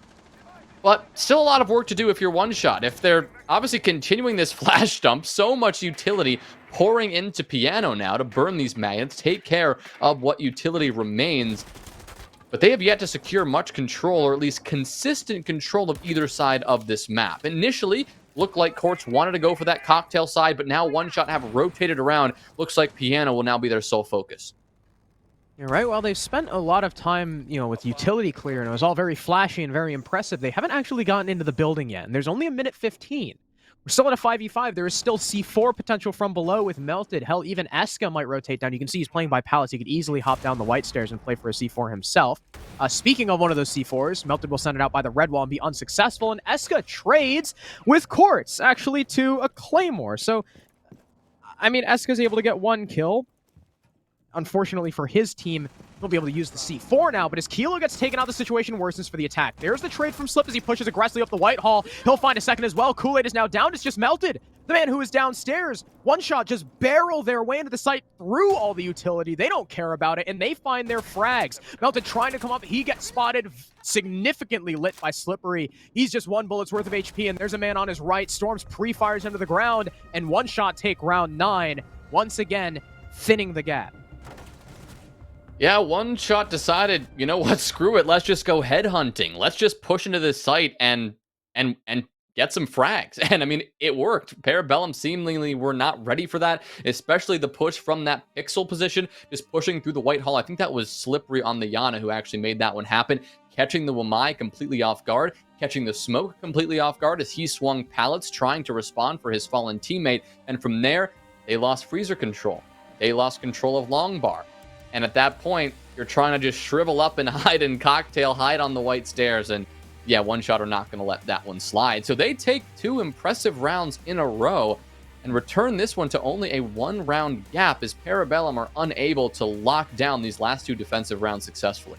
But still a lot of work to do if you're One Shot. If they're obviously continuing this flash dump, so much utility pouring into Piano now to burn these magnets, take care of what utility remains. But they have yet to secure much control, or at least consistent control, of either side of this map. Initially, looked like Quartz wanted to go for that cocktail side, but now One Shot have rotated around. Looks like Piano will now be their sole focus. You're right. Well, they've spent a lot of time, you know, with utility clear, and it was all very flashy and very impressive. They haven't actually gotten into the building yet, and there's only a minute 15. We're still at a 5v5. There is still C4 potential from below with Melted. Hell, even Eska might rotate down. You can see he's playing by pallets. He could easily hop down the white stairs and play for a C4 himself. Speaking of one of those C4s, Melted will send it out by the red wall and be unsuccessful, and Eska trades with Quartz, actually, to a Claymore. So, I mean, Eska's able to get 1 kill. Unfortunately for his team, he'll be able to use the C4 now, but as Kilo gets taken out, the situation worsens for the attack. There's the trade from Slip as he pushes aggressively up the White Hall. He'll find a second as well. Kool-Aid is now down. It's just Melted. The man who is downstairs. One Shot just barrel their way into the site through all the utility. They don't care about it, and they find their frags. Melted trying to come up. He gets spotted, significantly lit by Slippery. He's just 1 bullet's worth of HP, and there's a man on his right. Storms pre-fires into the ground, and One Shot take round 9. Once again, thinning the gap. Yeah, One Shot decided, you know what, screw it, let's just go headhunting. Let's just push into this site and get some frags. And I mean, it worked. Parabellum seemingly were not ready for that, especially the push from that pixel position, just pushing through the White Hall. I think that was Slippery on the Yana who actually made that one happen, catching the Wamai completely off guard, catching the smoke completely off guard as he swung pallets, trying to respond for his fallen teammate. And from there, they lost freezer control. They lost control of Long Bar. And at that point, you're trying to just shrivel up and hide and cocktail hide on the white stairs. And yeah, One Shot are not going to let that one slide. So they take 2 impressive rounds in a row and return this one to only a 1-round gap as Parabellum are unable to lock down these last 2 defensive rounds successfully.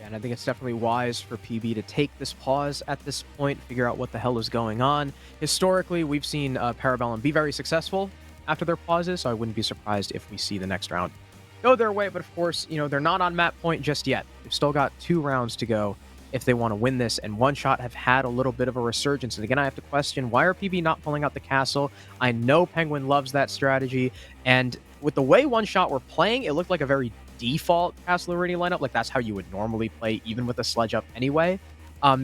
Yeah, and I think it's definitely wise for PB to take this pause at this point, figure out what the hell is going on. Historically, we've seen Parabellum be very successful after their pauses, so I wouldn't be surprised if we see the next round go their way. But of course, you know, they're not on map point just yet. They've still got 2 rounds to go if they want to win this, and One Shot have had a little bit of a resurgence. And again, I have to question, why are PB not pulling out the castle? I know Penguin loves that strategy, and with the way One Shot were playing, it looked like a very default Castle Arena lineup. Like, that's how you would normally play, even with a sledge up anyway.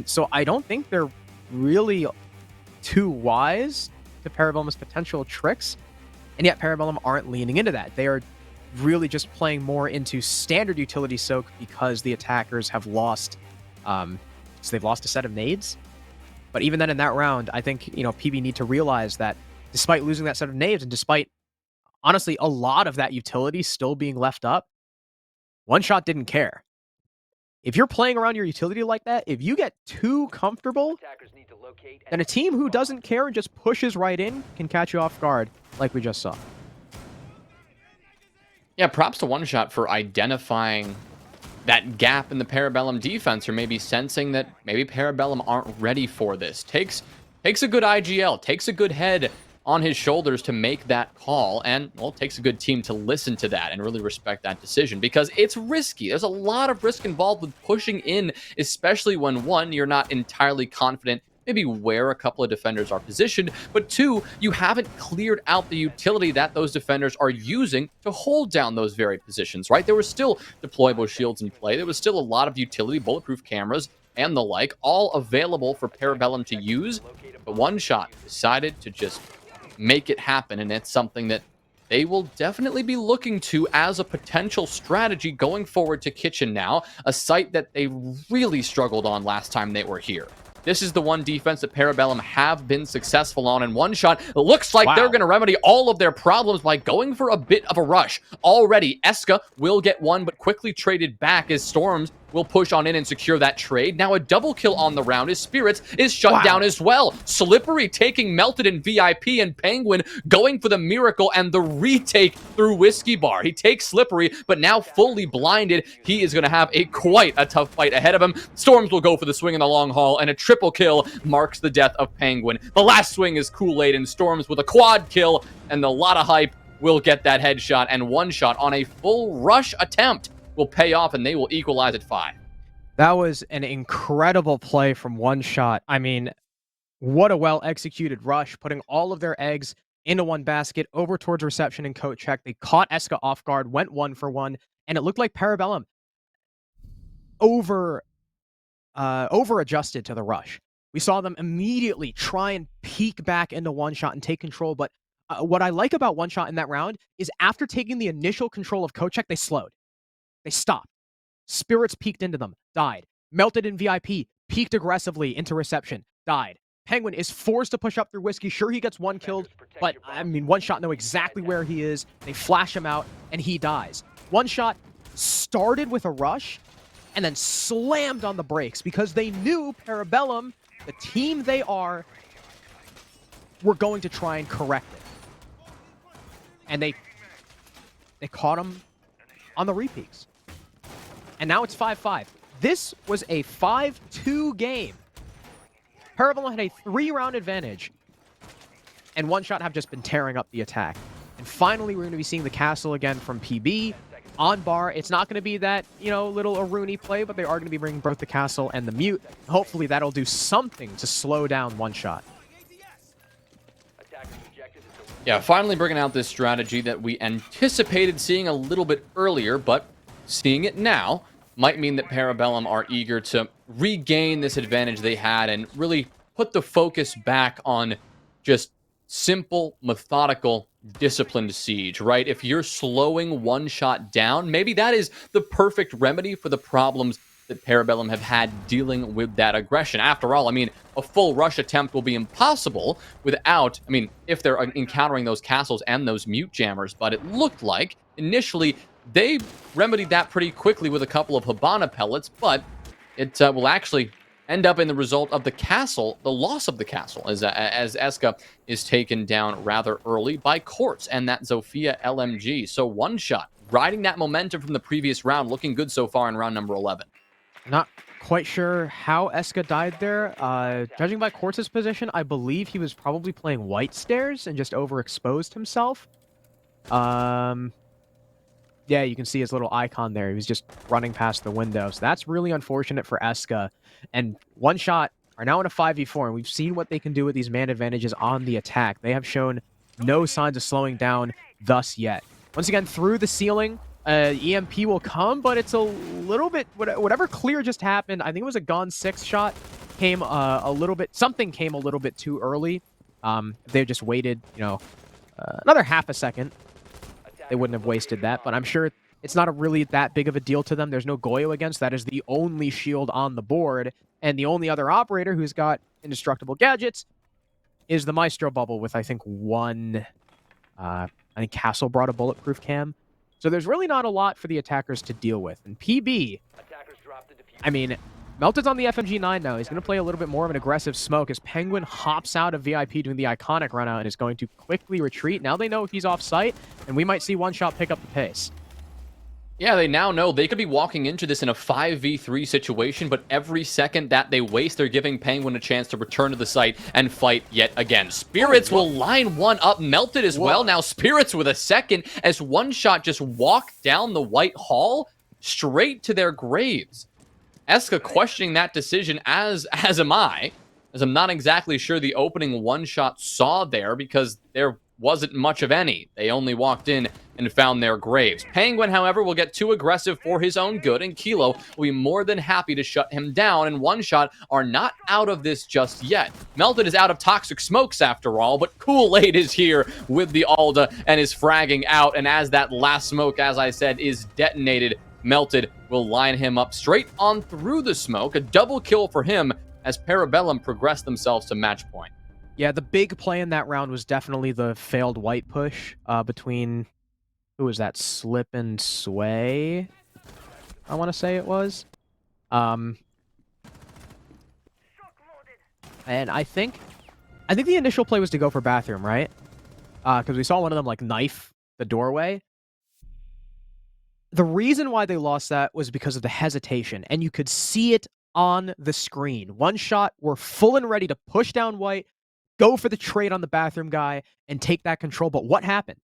So I don't think they're really too wise to Parabellum's potential tricks, and yet Parabellum aren't leaning into that. They are really just playing more into standard utility soak because the attackers have lost, so they've lost a set of nades. But even then in that round, I think, you know, PB need to realize that despite losing that set of nades and despite, honestly, a lot of that utility still being left up, One Shot didn't care. If you're playing around your utility like that, if you get too comfortable, then a team who doesn't care and just pushes right in can catch you off guard, like we just saw. Yeah, props to One Shot for identifying that gap in the Parabellum defense, or maybe sensing that maybe Parabellum aren't ready for this. Takes a good IGL, takes a good head on his shoulders to make that call, and, well, it takes a good team to listen to that and really respect that decision, because it's risky. There's a lot of risk involved with pushing in, especially when, one, you're not entirely confident maybe where a couple of defenders are positioned, but two, you haven't cleared out the utility that those defenders are using to hold down those very positions, right? There were still deployable shields in play. There was still a lot of utility, bulletproof cameras, and the like, all available for Parabellum to use, but 1shot decided to just make it happen, and it's something that they will definitely be looking to as a potential strategy going forward to Kitchen now, a site that they really struggled on last time they were here. This is the one defense that Parabellum have been successful on, and 1shot, it looks like they're going to remedy all of their problems by going for a bit of a rush. Already, Eska will get one, but quickly traded back as Storms will push on in and secure that trade. Now a double kill on the round as Spirits is shut down as well. Slippery taking Melted in VIP, and Penguin going for the miracle and the retake through Whiskey Bar. He takes Slippery, but now fully blinded. He is going to have quite a tough fight ahead of him. Storms will go for the swing in the long haul, and a triple kill marks the death of Penguin. The last swing is Kool-Aid, and Storms with a quad kill, and a lot of hype will get that headshot, and 1shot on a full rush attempt will pay off, and they will equalize at 5. That was an incredible play from 1shot. I mean, what a well-executed rush, putting all of their eggs into one basket, over towards reception and coat check. They caught Eska off guard, went 1-for-1, and it looked like Parabellum over-adjusted to the rush. We saw them immediately try and peek back into 1shot and take control, but what I like about 1shot in that round is after taking the initial control of coat check, they slowed. They stopped. Spirits peeked into them, died. Melted in VIP, peeked aggressively into reception, died. Penguin is forced to push up through Whiskey. Sure, he gets one killed, but, I mean, 1shot know exactly where he is. They flash him out, and he dies. 1shot started with a rush, and then slammed on the brakes, because they knew Parabellum, the team they are, were going to try and correct it. And they caught him on the repeats. And now it's 5-5. This was a 5-2 game. Parabellum had a 3-round advantage, and 1shot have just been tearing up the attack. And finally, we're going to be seeing the castle again from PB on bar. It's not going to be that, little Aruni play, but they are going to be bringing both the castle and the mute. Hopefully, that'll do something to slow down 1shot. Yeah, finally bringing out this strategy that we anticipated seeing a little bit earlier, but seeing it now might mean that Parabellum are eager to regain this advantage they had and really put the focus back on just simple, methodical, disciplined siege, right? If you're slowing 1shot down, maybe that is the perfect remedy for the problems that Parabellum have had dealing with that aggression. After all, I mean, a full rush attempt will be impossible without, if they're encountering those castles and those mute jammers, but it looked like initially they remedied that pretty quickly with a couple of Hibana pellets, but it will actually end up in the result of the castle, the loss of the castle, as Eska is taken down rather early by Quartz and that Zofia LMG. So 1shot, riding that momentum from the previous round, looking good so far in round number 11. Not quite sure how Eska died there. Judging by Quartz's position, I believe he was probably playing White Stairs and just overexposed himself. Yeah, you can see his little icon there. He was just running past the window. So that's really unfortunate for Eska. And 1shot are now in a 5v4, and we've seen what they can do with these man advantages on the attack. They have shown no signs of slowing down thus yet. Once again, through the ceiling, EMP will come, but it's a little bit, whatever clear just happened, I think it was a Gone 6 shot, came something came a little bit too early. They just waited, another half a second. They wouldn't have wasted that, but I'm sure it's not really that big of a deal to them. There's no Goyo against. That is the only shield on the board, and the only other operator who's got indestructible gadgets is the Maestro bubble with, I think, one... I think Castle brought a bulletproof cam. So there's really not a lot for the attackers to deal with. And PB, Melted's on the FMG9 now. He's going to play a little bit more of an aggressive smoke as Penguin hops out of VIP doing the iconic run out and is going to quickly retreat. Now they know he's off site, and we might see 1shot pick up the pace. Yeah, they now know they could be walking into this in a 5v3 situation, but every second that they waste, they're giving Penguin a chance to return to the site and fight yet again. Spirits will line one up, Melted as well. Now Spirits with a second as 1shot just walked down the White Hall straight to their graves. Eska questioning that decision, as am I, as I'm not exactly sure the opening 1shot saw there because there wasn't much of any. They only walked in and found their graves. Penguin, however, will get too aggressive for his own good, and Kilo will be more than happy to shut him down, and 1shot are not out of this just yet. Melted is out of toxic smokes after all, but Kool-Aid is here with the Alda and is fragging out, and as that last smoke, as I said, is detonated, Melted will line him up straight on through the smoke. A double kill for him as Parabellum progress themselves to match point. Yeah, the big play in that round was definitely the failed white push between, who was that, Slip and Sway, I want to say it was. And I think the initial play was to go for bathroom, right? Because we saw one of them like knife the doorway. The reason why they lost that was because of the hesitation, and you could see it on the screen. 1shot were full and ready to push down white, go for the trade on the bathroom guy, and take that control. But what happened?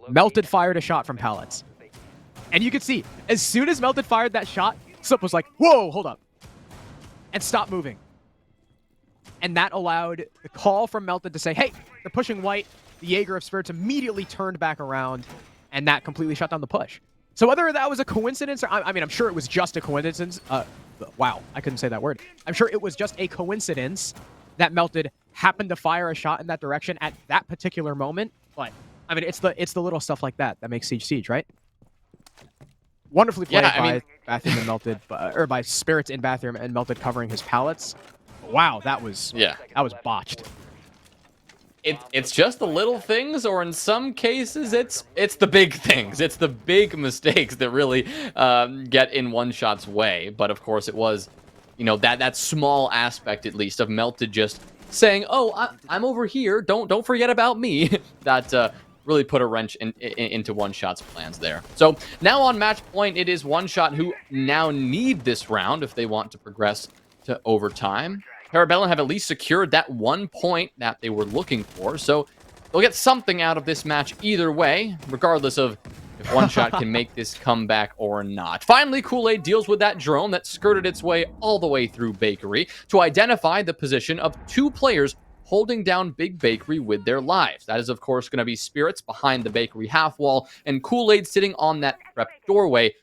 Melted fired a shot from pallets. And you could see, as soon as Melted fired that shot, Slip was like, whoa, hold up. And stop moving. And that allowed the call from Melted to say, hey, they're pushing white. The Jaeger of Spirits immediately turned back around, and that completely shut down the push. So whether that was a coincidence, or I mean, I'm sure it was just a coincidence. Wow, I couldn't say that word. I'm sure it was just a coincidence that Melted happened to fire a shot in that direction at that particular moment. But I mean, it's the little stuff like that that makes Siege, right? Wonderfully played by Bathroom and Melted, or by Spirits in Bathroom and Melted covering his pallets. Wow, that was botched. It's just the little things, or in some cases, it's the big things. It's the big mistakes that really get in 1shot's way. But of course, it was, you know, that small aspect at least of Melted just saying, "Oh, I'm over here. Don't forget about me." That really put a wrench into 1shot's plans there. So now on match point, it is 1shot who now need this round if they want to progress to overtime. Parabellum have at least secured that 1 point that they were looking for, so they'll get something out of this match either way, regardless of if 1shot can make this comeback or not. Finally, Kool-Aid deals with that drone that skirted its way all the way through Bakery to identify the position of 2 players holding down Big Bakery with their lives. That is, of course, going to be Spirits behind the Bakery half wall, and Kool-Aid sitting on that prep doorway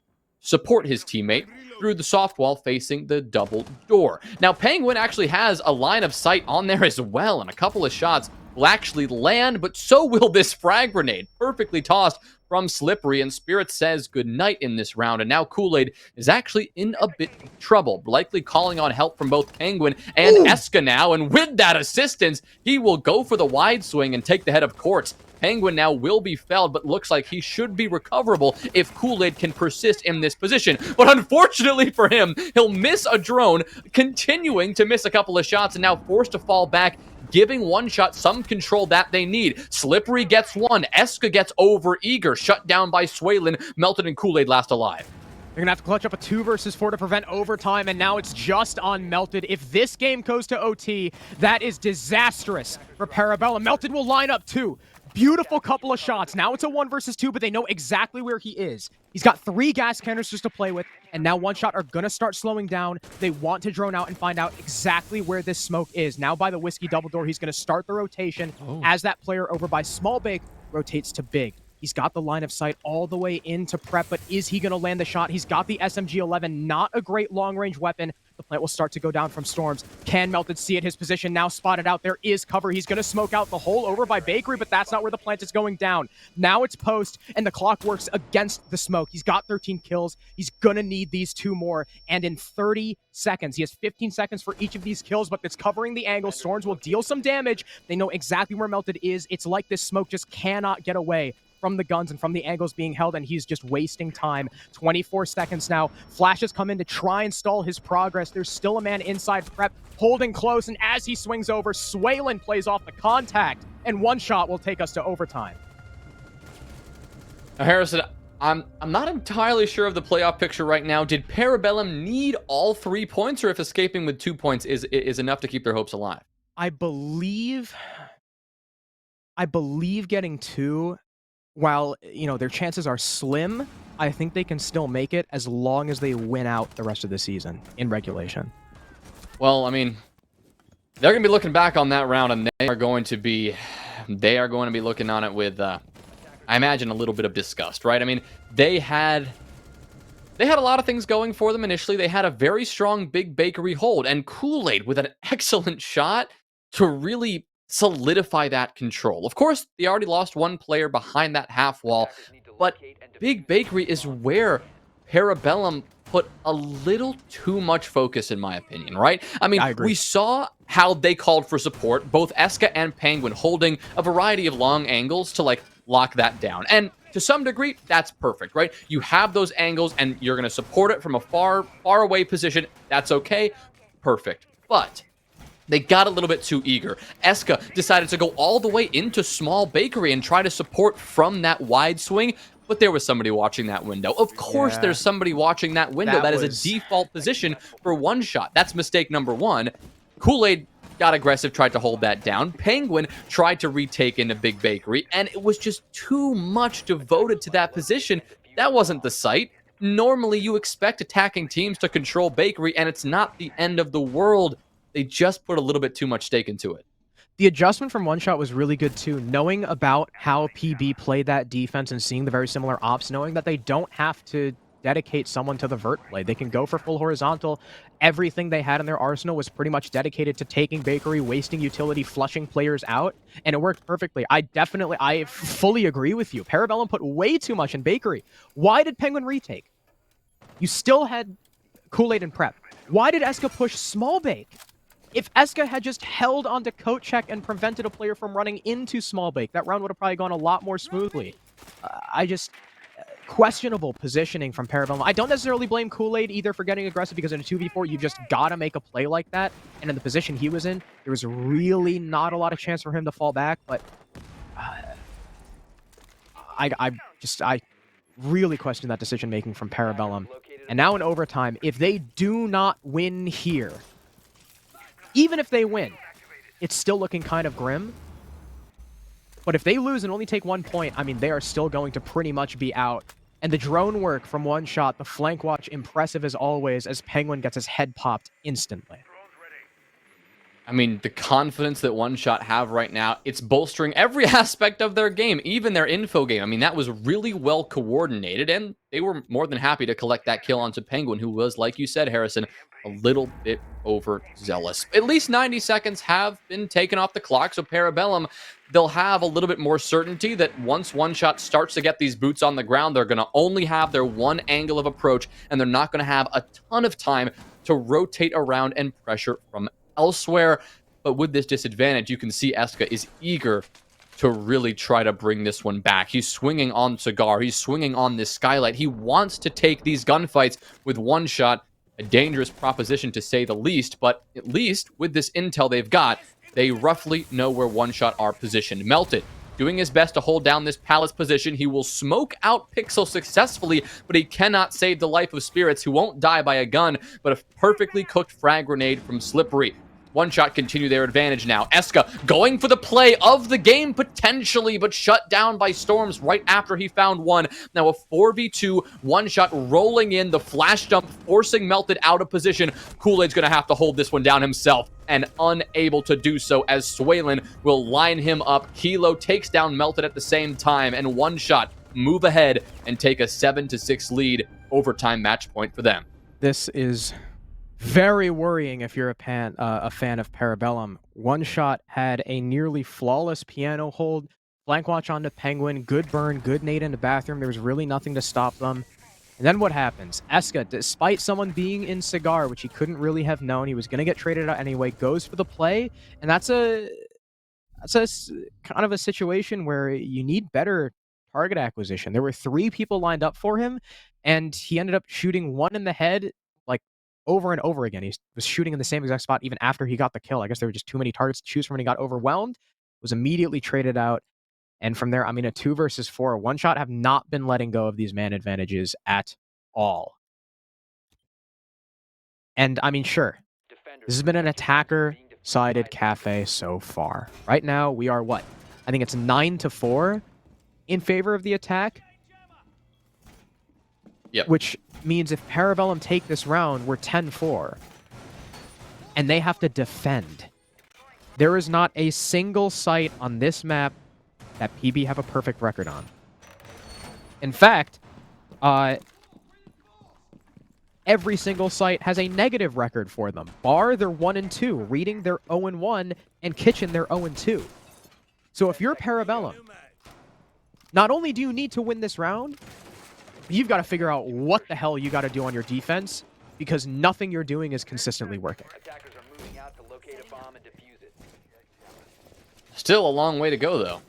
support his teammate through the soft wall facing the double door. Now, Penguin actually has a line of sight on there as well, and a couple of shots will actually land, but so will this frag grenade. Perfectly tossed from Slippery, and Spirit says goodnight in this round, and now Kool-Aid is actually in a bit of trouble, likely calling on help from both Penguin and Eska now, and with that assistance, he will go for the wide swing and take the head of Quartz. Penguin now will be felled, but looks like he should be recoverable if Kool-Aid can persist in this position. But unfortunately for him, he'll miss a drone, continuing to miss a couple of shots, and now forced to fall back, giving 1shot some control that they need. Slippery gets one, Eska gets over eager, shut down by Swaylin, Melted and Kool-Aid last alive. They're gonna have to clutch up a 2 versus 4 to prevent overtime, and now it's just on Melted. If this game goes to OT, that is disastrous for Parabellum. Melted will line up 2. Beautiful couple of shots. Now it's a 1 versus 2, but they know exactly where he is. He's got 3 gas canisters to play with, and now 1shot are going to start slowing down. They want to drone out and find out exactly where this smoke is. Now by the Whiskey double door, he's going to start the rotation as that player over by Small Bake rotates to Big. He's got the line of sight all the way into prep, but is he going to land the shot? He's got the SMG-11, not a great long-range weapon. The plant will start to go down from Storms. Can Melted see it? His position now spotted out. There is cover. He's going to smoke out the hole over by Bakery, but that's not where the plant is going down. Now it's post, and the clock works against the smoke. He's got 13 kills. He's going to need these 2 more, and in 30 seconds, he has 15 seconds for each of these kills, but it's covering the angle. Storms will deal some damage. They know exactly where Melted is. It's like this smoke just cannot get away from the guns and from the angles being held, and he's just wasting time. 24 seconds now. Flashes come in to try and stall his progress. There's still a man inside prep, holding close, and as he swings over, Swaylin plays off the contact, and 1shot will take us to overtime. Now, Harrison, I'm not entirely sure of the playoff picture right now. Did Parabellum need all 3 points, or if escaping with 2 points is enough to keep their hopes alive? I believe getting 2, while, their chances are slim, I think they can still make it as long as they win out the rest of the season in regulation. Well, I mean, they're going to be looking back on that round, and they are going to be looking on it with, I imagine, a little bit of disgust, right? I mean, they had a lot of things going for them initially. They had a very strong Big Bakery hold, and Kool-Aid with an excellent shot to really solidify that control. Of course, they already lost one player behind that half wall, but Big Bakery is where Parabellum put a little too much focus, in my opinion, right? I mean, I agree. we saw how they called for support, both Eska and Penguin holding a variety of long angles to, like, lock that down. And to some degree, that's perfect, right? You have those angles and you're going to support it from a far away position. That's okay. Perfect. But they got a little bit too eager. Eska decided to go all the way into small bakery and try to support from that wide swing, but there was somebody watching that window. Of course, Yeah. there's somebody watching that window. That is a default position for 1shot. That's mistake number 1. Kool-Aid got aggressive, tried to hold that down. Penguin tried to retake into Big Bakery, and it was just too much devoted to that position. That wasn't the sight. Normally, you expect attacking teams to control Bakery, and it's not the end of the world. They just put a little bit too much stake into it. The adjustment from 1shot was really good too. Knowing about how PB played that defense and seeing the very similar ops, knowing that they don't have to dedicate someone to the vert play. They can go for full horizontal. Everything they had in their arsenal was pretty much dedicated to taking Bakery, wasting utility, flushing players out, and it worked perfectly. I fully agree with you. Parabellum put way too much in Bakery. Why did Penguin retake? You still had Kool-Aid and Prep. Why did Eska push small bake? If Eska had just held onto coat check and prevented a player from running into small bake, that round would have probably gone a lot more smoothly. Questionable positioning from Parabellum. I don't necessarily blame Kool-Aid either for getting aggressive, because in a 2v4, you've just got to make a play like that. And in the position he was in, there was really not a lot of chance for him to fall back. But I really question that decision-making from Parabellum. And now in overtime, if they do not win here, even if they win, it's still looking kind of grim. But if they lose and only take 1 point, I mean, they are still going to pretty much be out. And the drone work from 1shot, the flank watch, impressive as always, as Penguin gets his head popped instantly. I mean, the confidence that 1shot have right now, it's bolstering every aspect of their game, even their info game. I mean, that was really well coordinated, and they were more than happy to collect that kill onto Penguin, who was, like you said, Harrison, a little bit overzealous. At least 90 seconds have been taken off the clock, so Parabellum, they'll have a little bit more certainty that once 1shot starts to get these boots on the ground, they're going to only have their one angle of approach, and they're not going to have a ton of time to rotate around and pressure from elsewhere. But with this disadvantage, you can see Eska is eager to really try to bring this one back. He's swinging on Cigar. He's swinging on this Skylight. He wants to take these gunfights with 1shot. A dangerous proposition, to say the least, but at least with this intel they've got, they roughly know where 1shot are positioned. Melted, doing his best to hold down this Palace position. He will smoke out Pixel successfully, but he cannot save the life of Spirits, who won't die by a gun, but a perfectly cooked frag grenade from Slippery. 1shot continue their advantage now. Eska going for the play of the game potentially, but shut down by Storms right after he found one. Now a 4v2, 1shot rolling in, the flash jump forcing Melted out of position. Kool-Aid's going to have to hold this one down himself, and unable to do so as Swaylin will line him up. Kilo takes down Melted at the same time, and 1shot move ahead and take a 7-6 lead. Overtime match point for them. This is very worrying if you're a fan of Parabellum. 1shot had a nearly flawless piano hold, flank watch onto Penguin, good burn, good nade in the bathroom. There was really nothing to stop them. And then what happens? Eska, despite someone being in Cigar, which he couldn't really have known, he was going to get traded out anyway, goes for the play. And that's a kind of a situation where you need better target acquisition. There were 3 people lined up for him, and he ended up shooting one in the head, like, over and over again. He was shooting in the same exact spot even after he got the kill. I guess there were just too many targets to choose from, and he got overwhelmed, was immediately traded out. And from there, I mean, a 2 versus 4, 1shot have not been letting go of these man advantages at all. And I mean, sure, this has been an attacker-sided cafe so far. Right now, we are what? I think it's 9-4 in favor of the attack. Yep. Which means if Parabellum take this round, we're 10-4. And they have to defend. There is not a single site on this map that PB have a perfect record on. In fact, every single site has a negative record for them. Bar, they're 1-2. Reading, they're 0-1. And Kitchen, they're 0-2. So if you're Parabellum, not only do you need to win this round, you've got to figure out what the hell you got to do on your defense, because nothing you're doing is consistently working. Still a long way to go, though.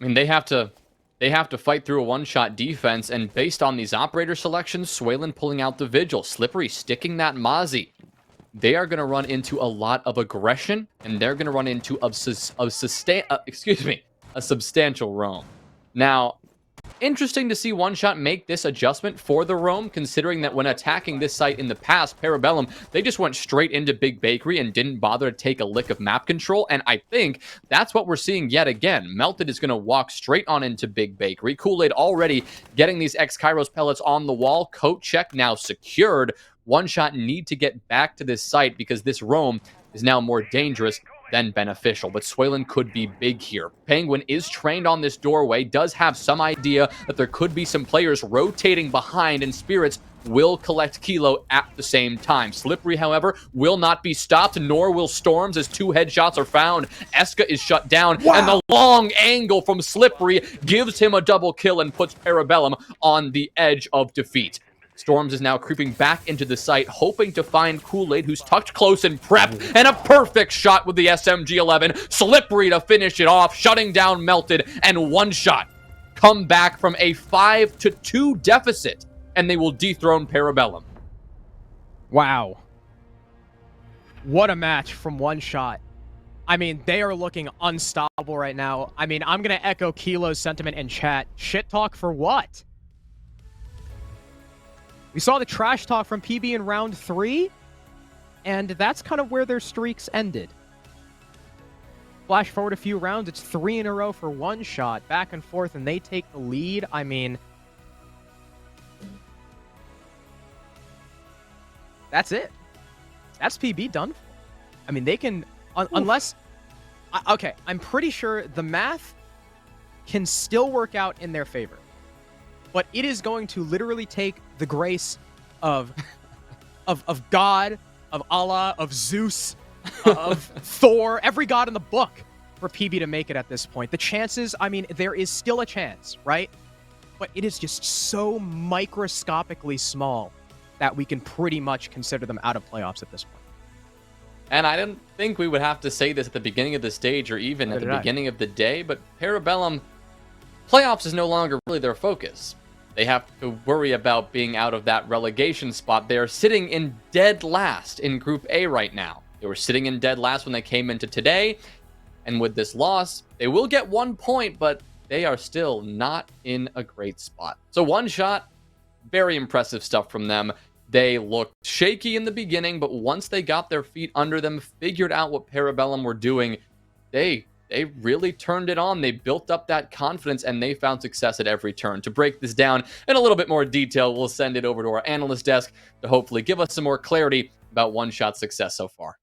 I mean, they have to fight through a 1shot defense, and based on these operator selections, Swaylin pulling out the Vigil, Slippery sticking that Mozzie, they are going to run into a lot of aggression, and they're going to run into a substantial roam. Now, interesting to see 1shot make this adjustment for the roam, considering that when attacking this site in the past, Parabellum, they just went straight into Big Bakery and didn't bother to take a lick of map control, and I think that's what we're seeing yet again. Melted is going to walk straight on into Big Bakery. Kool-Aid already getting these X-Kairos pellets on the wall. Coat check now secured. 1shot need to get back to this site because this roam is now more dangerous than beneficial, but Swaylin could be big here. Penguin is trained on this doorway, does have some idea that there could be some players rotating behind, and Spirits will collect Kilo at the same time. Slippery, however, will not be stopped, nor will Storms, as 2 headshots are found. Eska is shut down, and the long angle from Slippery gives him a double kill and puts Parabellum on the edge of defeat. Storms is now creeping back into the site, hoping to find Kool-Aid, who's tucked close in prep, and a perfect shot with the SMG-11. Slippery to finish it off, shutting down Melted, and 1shot come back from a 5-2 deficit, and they will dethrone Parabellum. Wow. What a match from 1shot. I mean, they are looking unstoppable right now. I mean, I'm going to echo Kilo's sentiment in chat. Shit talk for what? We saw the trash talk from PB in round 3, and that's kind of where their streaks ended. Flash forward a few rounds, it's 3 in a row for 1shot, back and forth, and they take the lead. I mean, that's it. That's PB done for. I mean, they can, unless, okay, I'm pretty sure the math can still work out in their favor. But it is going to literally take the grace of God, of Allah, of Zeus, of Thor, every god in the book for PB to make it at this point. The chances, I mean, there is still a chance, right? But it is just so microscopically small that we can pretty much consider them out of playoffs at this point. And I didn't think we would have to say this at the beginning of the stage or even at the beginning of the day, but Parabellum, playoffs is no longer really their focus. They have to worry about being out of that relegation spot. They are sitting in dead last in Group A right now. They were sitting in dead last when they came into today. And with this loss, they will get 1 point, but they are still not in a great spot. So 1shot, very impressive stuff from them. They looked shaky in the beginning, but once they got their feet under them, figured out what Parabellum were doing, they really turned it on. They built up that confidence, and they found success at every turn. To break this down in a little bit more detail, we'll send it over to our analyst desk to hopefully give us some more clarity about 1shot's success so far.